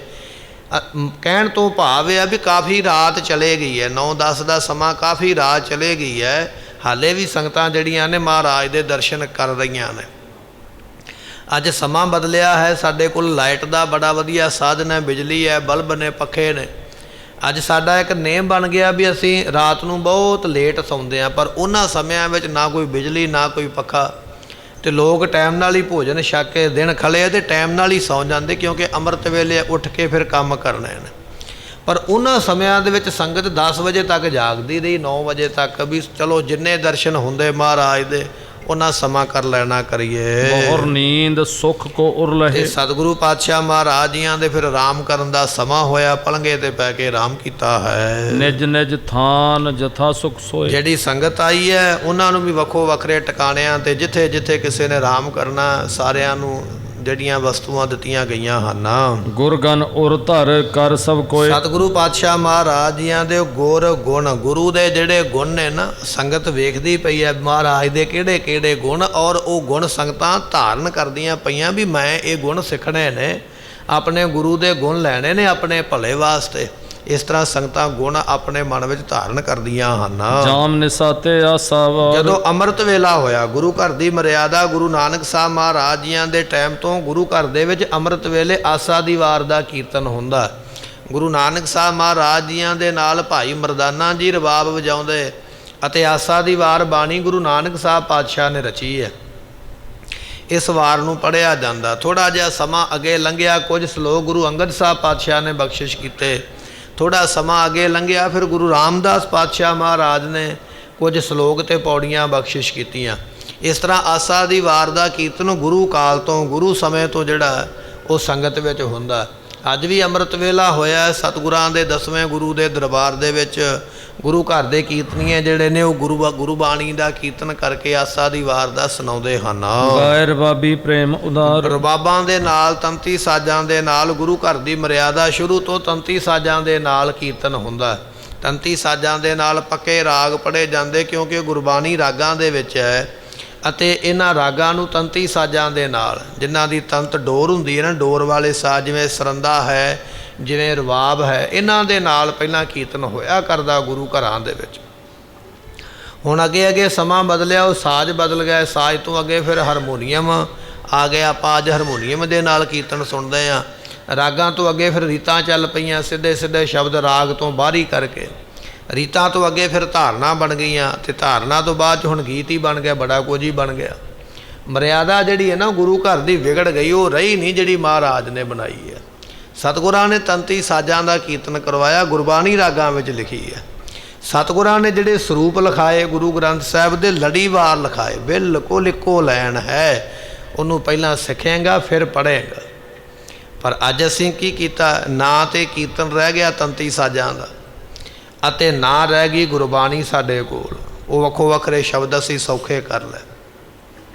ਕਹਿਣ ਤੋਂ ਭਾਵ ਇਹ ਆ ਵੀ ਕਾਫੀ ਰਾਤ ਚਲੇ ਗਈ ਹੈ, 9-10 ਦਾ ਸਮਾਂ ਕਾਫੀ ਰਾਤ ਚਲੇ ਗਈ ਹੈ, ਹਾਲੇ ਵੀ ਸੰਗਤਾਂ ਜਿਹੜੀਆਂ ਨੇ ਮਹਾਰਾਜ ਦੇ ਦਰਸ਼ਨ ਕਰ ਰਹੀਆਂ ਨੇ। ਅੱਜ ਸਮਾਂ ਬਦਲਿਆ ਹੈ, ਸਾਡੇ ਕੋਲ ਲਾਈਟ ਦਾ ਬੜਾ ਵਧੀਆ ਸਾਧਨ ਹੈ, ਬਿਜਲੀ ਹੈ, ਬਲਬ ਨੇ, ਪੱਖੇ ਨੇ। ਅੱਜ ਸਾਡਾ ਇੱਕ ਨੇਮ ਬਣ ਗਿਆ ਵੀ ਅਸੀਂ ਰਾਤ ਨੂੰ ਬਹੁਤ ਲੇਟ ਸੌਂਦੇ ਹਾਂ, ਪਰ ਉਹਨਾਂ ਸਮਿਆਂ ਵਿੱਚ ਨਾ ਕੋਈ ਬਿਜਲੀ ਨਾ ਕੋਈ ਪੱਖਾ, ਤੇ ਲੋਕ ਟਾਈਮ ਨਾਲ ਹੀ ਭੋਜਨ ਛਕ ਕੇ ਦਿਨ ਖਲੇ ਤੇ ਟਾਈਮ ਨਾਲ ਹੀ ਸੌਂ ਜਾਂਦੇ, ਕਿਉਂਕਿ ਅੰਮ੍ਰਿਤ ਵੇਲੇ ਉੱਠ ਕੇ ਫਿਰ ਕੰਮ ਕਰਨੇ ਨੇ। ਪਰ ਉਹਨਾਂ ਸਮਿਆਂ ਦੇ ਵਿੱਚ ਸੰਗਤ 10 ਵਜੇ ਤੱਕ ਜਾਗਦੀ ਰਹੀ, 9 ਵਜੇ ਤੱਕ, ਵੀ ਚਲੋ ਜਿੰਨੇ ਦਰਸ਼ਨ ਹੁੰਦੇ ਮਹਾਰਾਜ ਦੇ ਉਹਨਾਂ ਸਮਾਂ ਕਰ ਲੈਣਾ ਕਰੀਏ। ਬਹੁਰ ਨੀਂਦ ਸੁੱਖ ਕੋ ਉਰ ਲਹੇ, ਸਤਿਗੁਰੂ ਪਾਤਸ਼ਾਹ ਮਹਾਰਾਜ ਜੀਆਂ ਦੇ ਫਿਰ ਆਰਾਮ ਕਰਨ ਦਾ ਸਮਾਂ ਹੋਇਆ, ਪਲੰਘੇ ਤੇ ਪੈ ਕੇ ਆਰਾਮ ਕੀਤਾ ਹੈ। ਨਿਜ ਨਿਜ ਥਾਨ ਜਥਾ ਸੁਖ ਸੋਏ, ਜਿਹੜੀ ਸੰਗਤ ਆਈ ਹੈ ਉਹਨਾਂ ਨੂੰ ਵੀ ਵੱਖੋ ਵੱਖਰੇ ਟਿਕਾਣਿਆਂ ਤੇ ਜਿੱਥੇ ਜਿੱਥੇ ਕਿਸੇ ਨੇ ਆਰਾਮ ਕਰਨਾ, ਸਾਰਿਆਂ ਨੂੰ ਜਿਹੜੀਆਂ ਵਸਤੂਆਂ ਦਿੱਤੀਆਂ ਗਈਆਂ ਹਨ। ਗੁਰਗਨ ਉਰ ਧਰ ਕਰ ਸਭ ਕੋਏ, ਸਤਿਗੁਰੂ ਪਾਤਸ਼ਾਹ ਮਹਾਰਾਜ ਜੀਆਂ ਦੇ ਗੁਰ ਗੁਣ, ਗੁਰੂ ਦੇ ਜਿਹੜੇ ਗੁਣ ਨੇ ਨਾ, ਸੰਗਤ ਵੇਖਦੀ ਪਈ ਹੈ ਮਹਾਰਾਜ ਦੇ ਕਿਹੜੇ ਕਿਹੜੇ ਗੁਣ, ਔਰ ਉਹ ਗੁਣ ਸੰਗਤਾਂ ਧਾਰਨ ਕਰਦੀਆਂ ਪਈਆਂ ਵੀ ਮੈਂ ਇਹ ਗੁਣ ਸਿੱਖਣੇ ਨੇ, ਆਪਣੇ ਗੁਰੂ ਦੇ ਗੁਣ ਲੈਣੇ ਨੇ ਆਪਣੇ ਭਲੇ ਵਾਸਤੇ। ਇਸ ਤਰ੍ਹਾਂ ਸੰਗਤਾਂ ਗੁਣ ਆਪਣੇ ਮਨ ਵਿੱਚ ਧਾਰਨ ਕਰਦੀਆਂ ਹਨ। ਜਾਮ ਨਿਸਾਤੇ ਆਸਾਵਾਰ, ਜਦੋਂ ਅੰਮ੍ਰਿਤ ਵੇਲਾ ਹੋਇਆ, ਗੁਰੂ ਘਰ ਦੀ ਮਰਿਆਦਾ ਗੁਰੂ ਨਾਨਕ ਸਾਹਿਬ ਮਹਾਰਾਜ ਜੀਆਂ ਦੇ ਟਾਈਮ ਤੋਂ ਗੁਰੂ ਘਰ ਦੇ ਵਿੱਚ ਅੰਮ੍ਰਿਤ ਵੇਲੇ ਆਸਾ ਦੀ ਵਾਰ ਦਾ ਕੀਰਤਨ ਹੁੰਦਾ। ਗੁਰੂ ਨਾਨਕ ਸਾਹਿਬ ਮਹਾਰਾਜ ਜੀਆਂ ਦੇ ਨਾਲ ਭਾਈ ਮਰਦਾਨਾ ਜੀ ਰਬਾਬ ਵਜਾਉਂਦੇ, ਅਤੇ ਆਸਾ ਦੀ ਵਾਰ ਬਾਣੀ ਗੁਰੂ ਨਾਨਕ ਸਾਹਿਬ ਪਾਤਸ਼ਾਹ ਨੇ ਰਚੀ ਹੈ। ਇਸ ਵਾਰ ਨੂੰ ਪੜ੍ਹਿਆ ਜਾਂਦਾ। ਥੋੜ੍ਹਾ ਜਿਹਾ ਸਮਾਂ ਅੱਗੇ ਲੰਘਿਆ, ਕੁਝ ਸਲੋਕ ਗੁਰੂ ਅੰਗਦ ਸਾਹਿਬ ਪਾਤਸ਼ਾਹ ਨੇ ਬਖਸ਼ਿਸ਼ ਕੀਤੇ। ਥੋੜ੍ਹਾ ਸਮਾਂ ਅੱਗੇ ਲੰਘਿਆ, ਫਿਰ ਗੁਰੂ ਰਾਮਦਾਸ ਪਾਤਸ਼ਾਹ ਮਹਾਰਾਜ ਨੇ ਕੁਝ ਸਲੋਕ ਅਤੇ ਪੌੜੀਆਂ ਬਖਸ਼ਿਸ਼ ਕੀਤੀਆਂ। ਇਸ ਤਰ੍ਹਾਂ ਆਸਾ ਦੀ ਵਾਰ ਦਾ ਕੀਰਤਨ ਗੁਰੂ ਕਾਲ ਤੋਂ, ਗੁਰੂ ਸਮੇਂ ਤੋਂ ਜਿਹੜਾ ਉਹ ਸੰਗਤ ਵਿੱਚ ਹੁੰਦਾ। ਅੱਜ ਵੀ ਅੰਮ੍ਰਿਤ ਵੇਲਾ ਹੋਇਆ, ਸਤਿਗੁਰਾਂ ਦੇ 10ਵੇਂ ਗੁਰੂ ਦੇ ਦਰਬਾਰ ਦੇ ਵਿੱਚ ਗੁਰੂ ਘਰ ਦੇ ਕੀਰਤਨੀਏ ਜਿਹੜੇ ਨੇ ਉਹ ਗੁਰੂ ਬਾਣੀ ਦਾ ਕੀਰਤਨ ਕਰਕੇ ਆਸਾ ਦੀ ਵਾਰ ਦਾ ਸੁਣਾਉਂਦੇ ਹਨ। ਗਾਇ ਰਬਾਬੀ ਪ੍ਰੇਮ ਉਦਾਰ, ਰਬਾਬਾਂ ਦੇ ਨਾਲ, ਤੰਤੀ ਸਾਜ਼ਾਂ ਦੇ ਨਾਲ, ਗੁਰੂ ਘਰ ਦੀ ਮਰਿਆਦਾ ਸ਼ੁਰੂ ਤੋਂ ਤੰਤੀ ਸਾਜ਼ਾਂ ਦੇ ਨਾਲ ਕੀਰਤਨ ਹੁੰਦਾ। ਤੰਤੀ ਸਾਜ਼ਾਂ ਦੇ ਨਾਲ ਪੱਕੇ ਰਾਗ ਪੜ੍ਹੇ ਜਾਂਦੇ, ਕਿਉਂਕਿ ਗੁਰਬਾਣੀ ਰਾਗਾਂ ਦੇ ਵਿੱਚ ਹੈ, ਅਤੇ ਇਹਨਾਂ ਰਾਗਾਂ ਨੂੰ ਤੰਤੀ ਸਾਜ਼ਾਂ ਦੇ ਨਾਲ, ਜਿਨ੍ਹਾਂ ਦੀ ਤੰਤ ਡੋਰ ਹੁੰਦੀ ਹੈ ਨਾ, ਡੋਰ ਵਾਲੇ ਸਾਜ਼ ਜਿਵੇਂ ਸਰੰਦਾ ਹੈ, ਜਿਵੇਂ ਰਵਾਬ ਹੈ, ਇਹਨਾਂ ਦੇ ਨਾਲ ਪਹਿਲਾਂ ਕੀਰਤਨ ਹੋਇਆ ਕਰਦਾ ਗੁਰੂ ਘਰਾਂ ਦੇ ਵਿੱਚ। ਹੁਣ ਅੱਗੇ ਅੱਗੇ ਸਮਾਂ ਬਦਲਿਆ, ਉਹ ਸਾਜ਼ ਬਦਲ ਗਏ, ਸਾਜ਼ ਤੋਂ ਅੱਗੇ ਫਿਰ ਹਾਰਮੋਨੀਅਮ ਆ ਗਿਆ। ਆਪਾਂ ਅੱਜ ਹਾਰਮੋਨੀਅਮ ਦੇ ਨਾਲ ਕੀਰਤਨ ਸੁਣਦੇ ਹਾਂ। ਰਾਗਾਂ ਤੋਂ ਅੱਗੇ ਫਿਰ ਰੀਤਾਂ ਚੱਲ ਪਈਆਂ, ਸਿੱਧੇ ਸਿੱਧੇ ਸ਼ਬਦ ਰਾਗ ਤੋਂ ਬਾਹਰੀ ਕਰਕੇ। ਰੀਤਾਂ ਤੋਂ ਅੱਗੇ ਫਿਰ ਧਾਰਨਾ ਬਣ ਗਈਆਂ, ਅਤੇ ਧਾਰਨਾ ਤੋਂ ਬਾਅਦ 'ਚ ਹੁਣ ਗੀਤ ਹੀ ਬਣ ਗਿਆ, ਬੜਾ ਕੁਝ ਹੀ ਬਣ ਗਿਆ। ਮਰਿਆਦਾ ਜਿਹੜੀ ਹੈ ਨਾ ਗੁਰੂ ਘਰ ਦੀ ਵਿਗੜ ਗਈ, ਉਹ ਰਹੀ ਨਹੀਂ ਜਿਹੜੀ ਮਹਾਰਾਜ ਨੇ ਬਣਾਈ ਹੈ। ਸਤਿਗੁਰਾਂ ਨੇ ਤੰਤੀ ਸਾਜ਼ਾਂ ਦਾ ਕੀਰਤਨ ਕਰਵਾਇਆ, ਗੁਰਬਾਣੀ ਰਾਗਾਂ ਵਿੱਚ ਲਿਖੀ ਹੈ। ਸਤਿਗੁਰਾਂ ਨੇ ਜਿਹੜੇ ਸਰੂਪ ਲਿਖਾਏ ਗੁਰੂ ਗ੍ਰੰਥ ਸਾਹਿਬ ਦੇ ਲੜੀਵਾਰ ਲਿਖਾਏ, ਬਿਲਕੁਲ ਇੱਕੋ ਲਾਈਨ ਹੈ। ਉਹਨੂੰ ਪਹਿਲਾਂ ਸਿੱਖੇਗਾ ਫਿਰ ਪੜ੍ਹੇਗਾ। ਪਰ ਅੱਜ ਅਸੀਂ ਕੀ ਕੀਤਾ, ਨਾ ਤੇ ਕੀਰਤਨ ਰਹਿ ਗਿਆ ਤੰਤੀ ਸਾਜ਼ਾਂ ਦਾ ਅਤੇ ਨਾ ਰਹਿ ਗਈ ਗੁਰਬਾਣੀ ਸਾਡੇ ਕੋਲ। ਉਹ ਵੱਖੋ ਵੱਖਰੇ ਸ਼ਬਦ ਅਸੀਂ ਸੌਖੇ ਕਰ ਲੈ।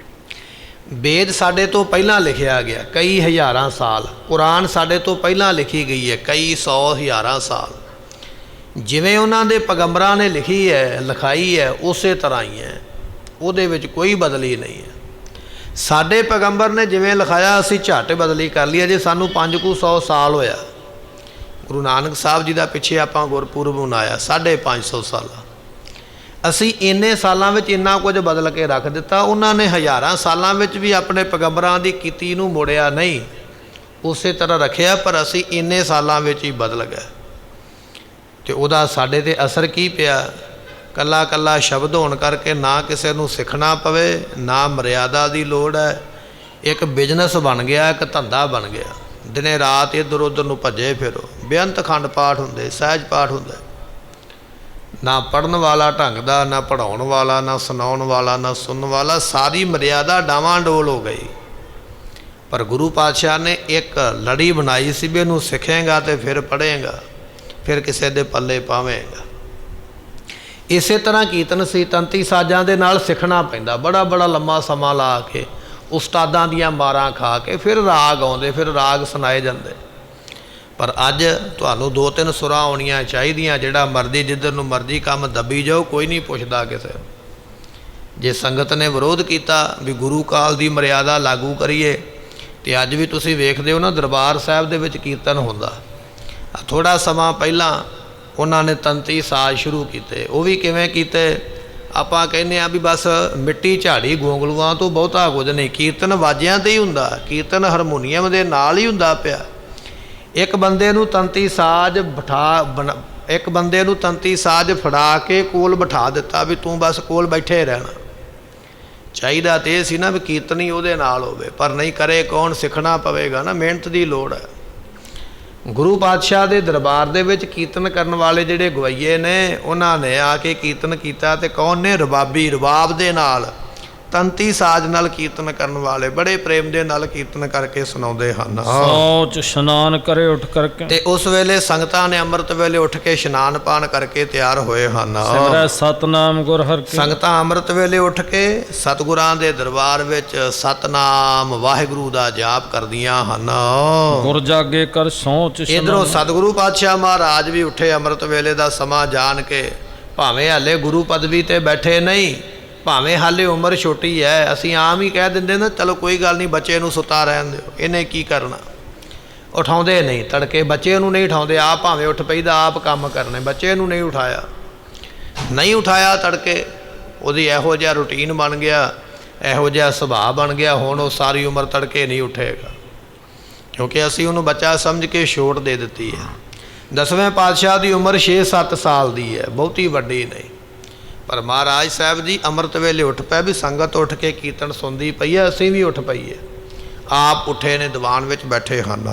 ਵੇਦ ਸਾਡੇ ਤੋਂ ਪਹਿਲਾਂ ਲਿਖਿਆ ਗਿਆ ਕਈ ਹਜ਼ਾਰਾਂ ਸਾਲ, ਕੁਰਾਨ ਸਾਡੇ ਤੋਂ ਪਹਿਲਾਂ ਲਿਖੀ ਗਈ ਹੈ ਕਈ ਸੌ ਹਜ਼ਾਰਾਂ ਸਾਲ। ਜਿਵੇਂ ਉਹਨਾਂ ਦੇ ਪੈਗੰਬਰਾਂ ਨੇ ਲਿਖੀ ਹੈ ਲਿਖਾਈ ਹੈ ਉਸੇ ਤਰ੍ਹਾਂ ਹੀ ਹੈ, ਉਹਦੇ ਵਿੱਚ ਕੋਈ ਬਦਲੀ ਨਹੀਂ ਹੈ। ਸਾਡੇ ਪੈਗੰਬਰ ਨੇ ਜਿਵੇਂ ਲਿਖਾਇਆ ਅਸੀਂ ਝੱਟ ਬਦਲੀ ਕਰ ਲਈ। ਜੇ ਸਾਨੂੰ 500 ਸਾਲ ਹੋਇਆ, ਗੁਰੂ ਨਾਨਕ ਸਾਹਿਬ ਜੀ ਦਾ ਪਿੱਛੇ ਆਪਾਂ ਗੁਰਪੁਰਬ ਮਨਾਇਆ 550 ਸਾਲਾਂ। ਅਸੀਂ ਇੰਨੇ ਸਾਲਾਂ ਵਿੱਚ ਇੰਨਾ ਕੁਝ ਬਦਲ ਕੇ ਰੱਖ ਦਿੱਤਾ। ਉਹਨਾਂ ਨੇ ਹਜ਼ਾਰਾਂ ਸਾਲਾਂ ਵਿੱਚ ਵੀ ਆਪਣੇ ਪੈਗੰਬਰਾਂ ਦੀ ਕੀਤੀ ਨੂੰ ਮੋੜਿਆ ਨਹੀਂ, ਉਸੇ ਤਰ੍ਹਾਂ ਰੱਖਿਆ, ਪਰ ਅਸੀਂ ਇੰਨੇ ਸਾਲਾਂ ਵਿੱਚ ਹੀ ਬਦਲ ਗਏ। ਅਤੇ ਉਹਦਾ ਸਾਡੇ 'ਤੇ ਅਸਰ ਕੀ ਪਿਆ, ਕੱਲਾ ਕੱਲਾ ਸ਼ਬਦ ਹੋਣ ਕਰਕੇ ਨਾ ਕਿਸੇ ਨੂੰ ਸਿੱਖਣਾ ਪਵੇ, ਨਾ ਮਰਿਆਦਾ ਦੀ ਲੋੜ ਹੈ। ਇੱਕ ਬਿਜ਼ਨਸ ਬਣ ਗਿਆ, ਇੱਕ ਧੰਦਾ ਬਣ ਗਿਆ। ਦਿਨੇ ਰਾਤ ਇੱਧਰ ਉੱਧਰ ਨੂੰ ਭੱਜੇ ਫਿਰੋ। ਬੇਅੰਤ ਅਖੰਡ ਪਾਠ ਹੁੰਦੇ, ਸਹਿਜ ਪਾਠ ਹੁੰਦਾ, ਨਾ ਪੜ੍ਹਨ ਵਾਲਾ ਢੰਗ ਦਾ, ਨਾ ਪੜ੍ਹਾਉਣ ਵਾਲਾ, ਨਾ ਸੁਣਾਉਣ ਵਾਲਾ, ਨਾ ਸੁਣਨ ਵਾਲਾ। ਸਾਰੀ ਮਰਿਆਦਾ ਡਾਵਾਂਡੋਲ ਹੋ ਗਈ। ਪਰ ਗੁਰੂ ਪਾਤਸ਼ਾਹ ਨੇ ਇੱਕ ਲੜੀ ਬਣਾਈ ਸੀ ਵੀ ਇਹਨੂੰ ਸਿੱਖੇਗਾ ਤੇ ਫਿਰ ਪੜ੍ਹੇਗਾ, ਫਿਰ ਕਿਸੇ ਦੇ ਪੱਲੇ ਪਾਵੇਂਗਾ। ਇਸੇ ਤਰ੍ਹਾਂ ਕੀਰਤਨ ਸੀ, ਤੰਤੀ ਸਾਜ਼ਾਂ ਦੇ ਨਾਲ ਸਿੱਖਣਾ ਪੈਂਦਾ, ਬੜਾ ਬੜਾ ਲੰਮਾ ਸਮਾਂ ਲਾ ਕੇ ਉਸਤਾਦਾਂ ਦੀਆਂ ਮਾਰਾਂ ਖਾ ਕੇ ਫਿਰ ਰਾਗ ਆਉਂਦੇ, ਫਿਰ ਰਾਗ ਸੁਣਾਏ ਜਾਂਦੇ। ਪਰ ਅੱਜ ਤੁਹਾਨੂੰ 2-3 ਸੁਰਾਂ ਆਉਣੀਆਂ ਚਾਹੀਦੀਆਂ, ਜਿਹੜਾ ਮਰਜ਼ੀ ਜਿੱਧਰ ਨੂੰ ਮਰਜ਼ੀ ਕੰਮ ਦੱਬੀ ਜਾਓ, ਕੋਈ ਨਹੀਂ ਪੁੱਛਦਾ ਕਿਸੇ। ਜੇ ਸੰਗਤ ਨੇ ਵਿਰੋਧ ਕੀਤਾ ਵੀ ਗੁਰੂ ਕਾਲ ਦੀ ਮਰਿਆਦਾ ਲਾਗੂ ਕਰੀਏ, ਤੇ ਅੱਜ ਵੀ ਤੁਸੀਂ ਵੇਖਦੇ ਹੋ ਨਾ ਦਰਬਾਰ ਸਾਹਿਬ ਦੇ ਵਿੱਚ ਕੀਰਤਨ ਹੁੰਦਾ। ਥੋੜ੍ਹਾ ਸਮਾਂ ਪਹਿਲਾਂ ਉਹਨਾਂ ਨੇ ਤੰਤੀ ਸਾਜ਼ ਸ਼ੁਰੂ ਕੀਤੇ। ਉਹ ਵੀ ਕਿਵੇਂ ਕੀਤੇ, ਆਪਾਂ ਕਹਿੰਦੇ ਆ ਵੀ ਬਸ ਮਿੱਟੀ ਝਾੜੀ ਗੋਂਗਲੂਆਂ ਤੋਂ ਬਹੁਤਾ ਕੁਝ ਨਹੀਂ। ਕੀਰਤਨ ਵਾਜਿਆਂ 'ਤੇ ਹੀ ਹੁੰਦਾ, ਕੀਰਤਨ ਹਾਰਮੋਨੀਅਮ ਦੇ ਨਾਲ ਹੀ ਹੁੰਦਾ ਪਿਆ। ਇੱਕ ਬੰਦੇ ਨੂੰ ਤੰਤੀ ਸਾਜ਼ ਫੜਾ ਕੇ ਕੋਲ ਬਿਠਾ ਦਿੱਤਾ ਵੀ ਤੂੰ ਬਸ ਕੋਲ ਬੈਠੇ ਰਹਿਣਾ। ਚਾਹੀਦਾ ਤੇ ਇਹ ਸੀ ਨਾ ਵੀ ਕੀਰਤਨ ਹੀ ਉਹਦੇ ਨਾਲ ਹੋਵੇ, ਪਰ ਨਹੀਂ ਕਰੇ ਕੌਣ, ਸਿੱਖਣਾ ਪਵੇਗਾ ਨਾ, ਮਿਹਨਤ ਦੀ ਲੋੜ ਹੈ। ਗੁਰੂ ਪਾਤਸ਼ਾਹ ਦੇ ਦਰਬਾਰ ਦੇ ਵਿੱਚ ਕੀਰਤਨ ਕਰਨ ਵਾਲੇ ਜਿਹੜੇ ਗਵਈਏ ਨੇ, ਉਹਨਾਂ ਨੇ ਆ ਕੇ ਕੀਰਤਨ ਕੀਤਾ। ਤੇ ਕੌਣ ਨੇ, ਰਬਾਬੀ, ਰਬਾਬ ਦੇ ਨਾਲ, ਤੰਤੀ ਸਾਜ਼ ਨਾਲ ਕੀਰਤਨ ਕਰਨ ਵਾਲੇ ਬੜੇ ਪ੍ਰੇਮ ਦੇ ਨਾਲ ਕੀਰਤਨ ਕਰਕੇ ਸੁਣਾਉਂਦੇ ਹਨ। ਸੌਚ ਇਸ਼ਨਾਨ ਕਰੇ ਉੱਠ ਕਰਕੇ, ਤੇ ਉਸ ਵੇਲੇ ਸੰਗਤਾਂ ਨੇ ਅੰਮ੍ਰਿਤ ਵੇਲੇ ਉੱਠ ਕੇ ਇਸ਼ਨਾਨ ਪਾਨ ਕਰਕੇ ਤਿਆਰ ਹੋਏ ਹਨ। ਸਿਮਰੈ ਸਤਨਾਮ ਗੁਰ ਹਰਿ ਕੀ। ਸੰਗਤਾਂ ਅੰਮ੍ਰਿਤ ਵੇਲੇ ਉੱਠ ਕੇ ਸਤਿਗੁਰਾਂ ਦੇ ਦਰਬਾਰ ਵਿੱਚ ਸਤਨਾਮ ਵਾਹਿਗੁਰੂ ਦਾ ਜਾਪ ਕਰਦੀਆਂ ਹਨ। ਗੁਰ ਜਾਗੇ ਕਰ ਸੌਚ ਇਸ਼ਨਾਨ। ਇੱਧਰੋਂ ਸਤਿਗੁਰੂ ਪਾਤਸ਼ਾਹ ਮਹਾਰਾਜ ਵੀ ਉੱਠੇ ਅੰਮ੍ਰਿਤ ਵੇਲੇ ਦਾ ਸਮਾਂ ਜਾਣ ਕੇ, ਭਾਵੇਂ ਹਾਲੇ ਗੁਰੂ ਪਦਵੀ 'ਤੇ ਬੈਠੇ ਨਹੀਂ, ਭਾਵੇਂ ਹਾਲੇ ਉਮਰ ਛੋਟੀ ਹੈ। ਅਸੀਂ ਆਮ ਹੀ ਕਹਿ ਦਿੰਦੇ ਨਾ, ਚਲੋ ਕੋਈ ਗੱਲ ਨਹੀਂ, ਬੱਚੇ ਨੂੰ ਸੁੱਤਾ ਰਹਿਣ ਦਿਓ, ਇਹਨੇ ਕੀ ਕਰਨਾ। ਉਠਾਉਂਦੇ ਨਹੀਂ ਤੜਕੇ, ਬੱਚੇ ਨੂੰ ਨਹੀਂ ਉਠਾਉਂਦੇ, ਆਪ ਭਾਵੇਂ ਉੱਠ ਪਈਦਾ, ਆਪ ਕੰਮ ਕਰਨੇ, ਬੱਚੇ ਨੂੰ ਨਹੀਂ ਉਠਾਇਆ ਤੜਕੇ। ਉਹਦੀ ਇਹੋ ਜਿਹਾ ਰੂਟੀਨ ਬਣ ਗਿਆ, ਇਹੋ ਜਿਹਾ ਸੁਭਾਅ ਬਣ ਗਿਆ, ਹੁਣ ਉਹ ਸਾਰੀ ਉਮਰ ਤੜਕੇ ਨਹੀਂ ਉੱਠੇਗਾ, ਕਿਉਂਕਿ ਅਸੀਂ ਉਹਨੂੰ ਬੱਚਾ ਸਮਝ ਕੇ ਛੋਟ ਦੇ ਦਿੱਤੀ ਹੈ। 10ਵੇਂ ਪਾਤਸ਼ਾਹ ਦੀ ਉਮਰ 6-7 ਸਾਲ ਦੀ ਹੈ, ਬਹੁਤੀ ਵੱਡੀ ਨਹੀਂ। ਪਰ ਮਹਾਰਾਜ ਸਾਹਿਬ ਜੀ ਅੰਮ੍ਰਿਤ ਵੇਲੇ ਉੱਠ ਪਏ ਵੀ ਸੰਗਤ ਉੱਠ ਕੇ ਕੀਰਤਨ ਸੁਣਦੀ ਪਈ ਹੈ, ਅਸੀਂ ਵੀ ਉੱਠ ਪਈਏ। ਆਪ ਉੱਠੇ ਨੇ, ਦੀਵਾਨ ਵਿੱਚ ਬੈਠੇ ਹਨ।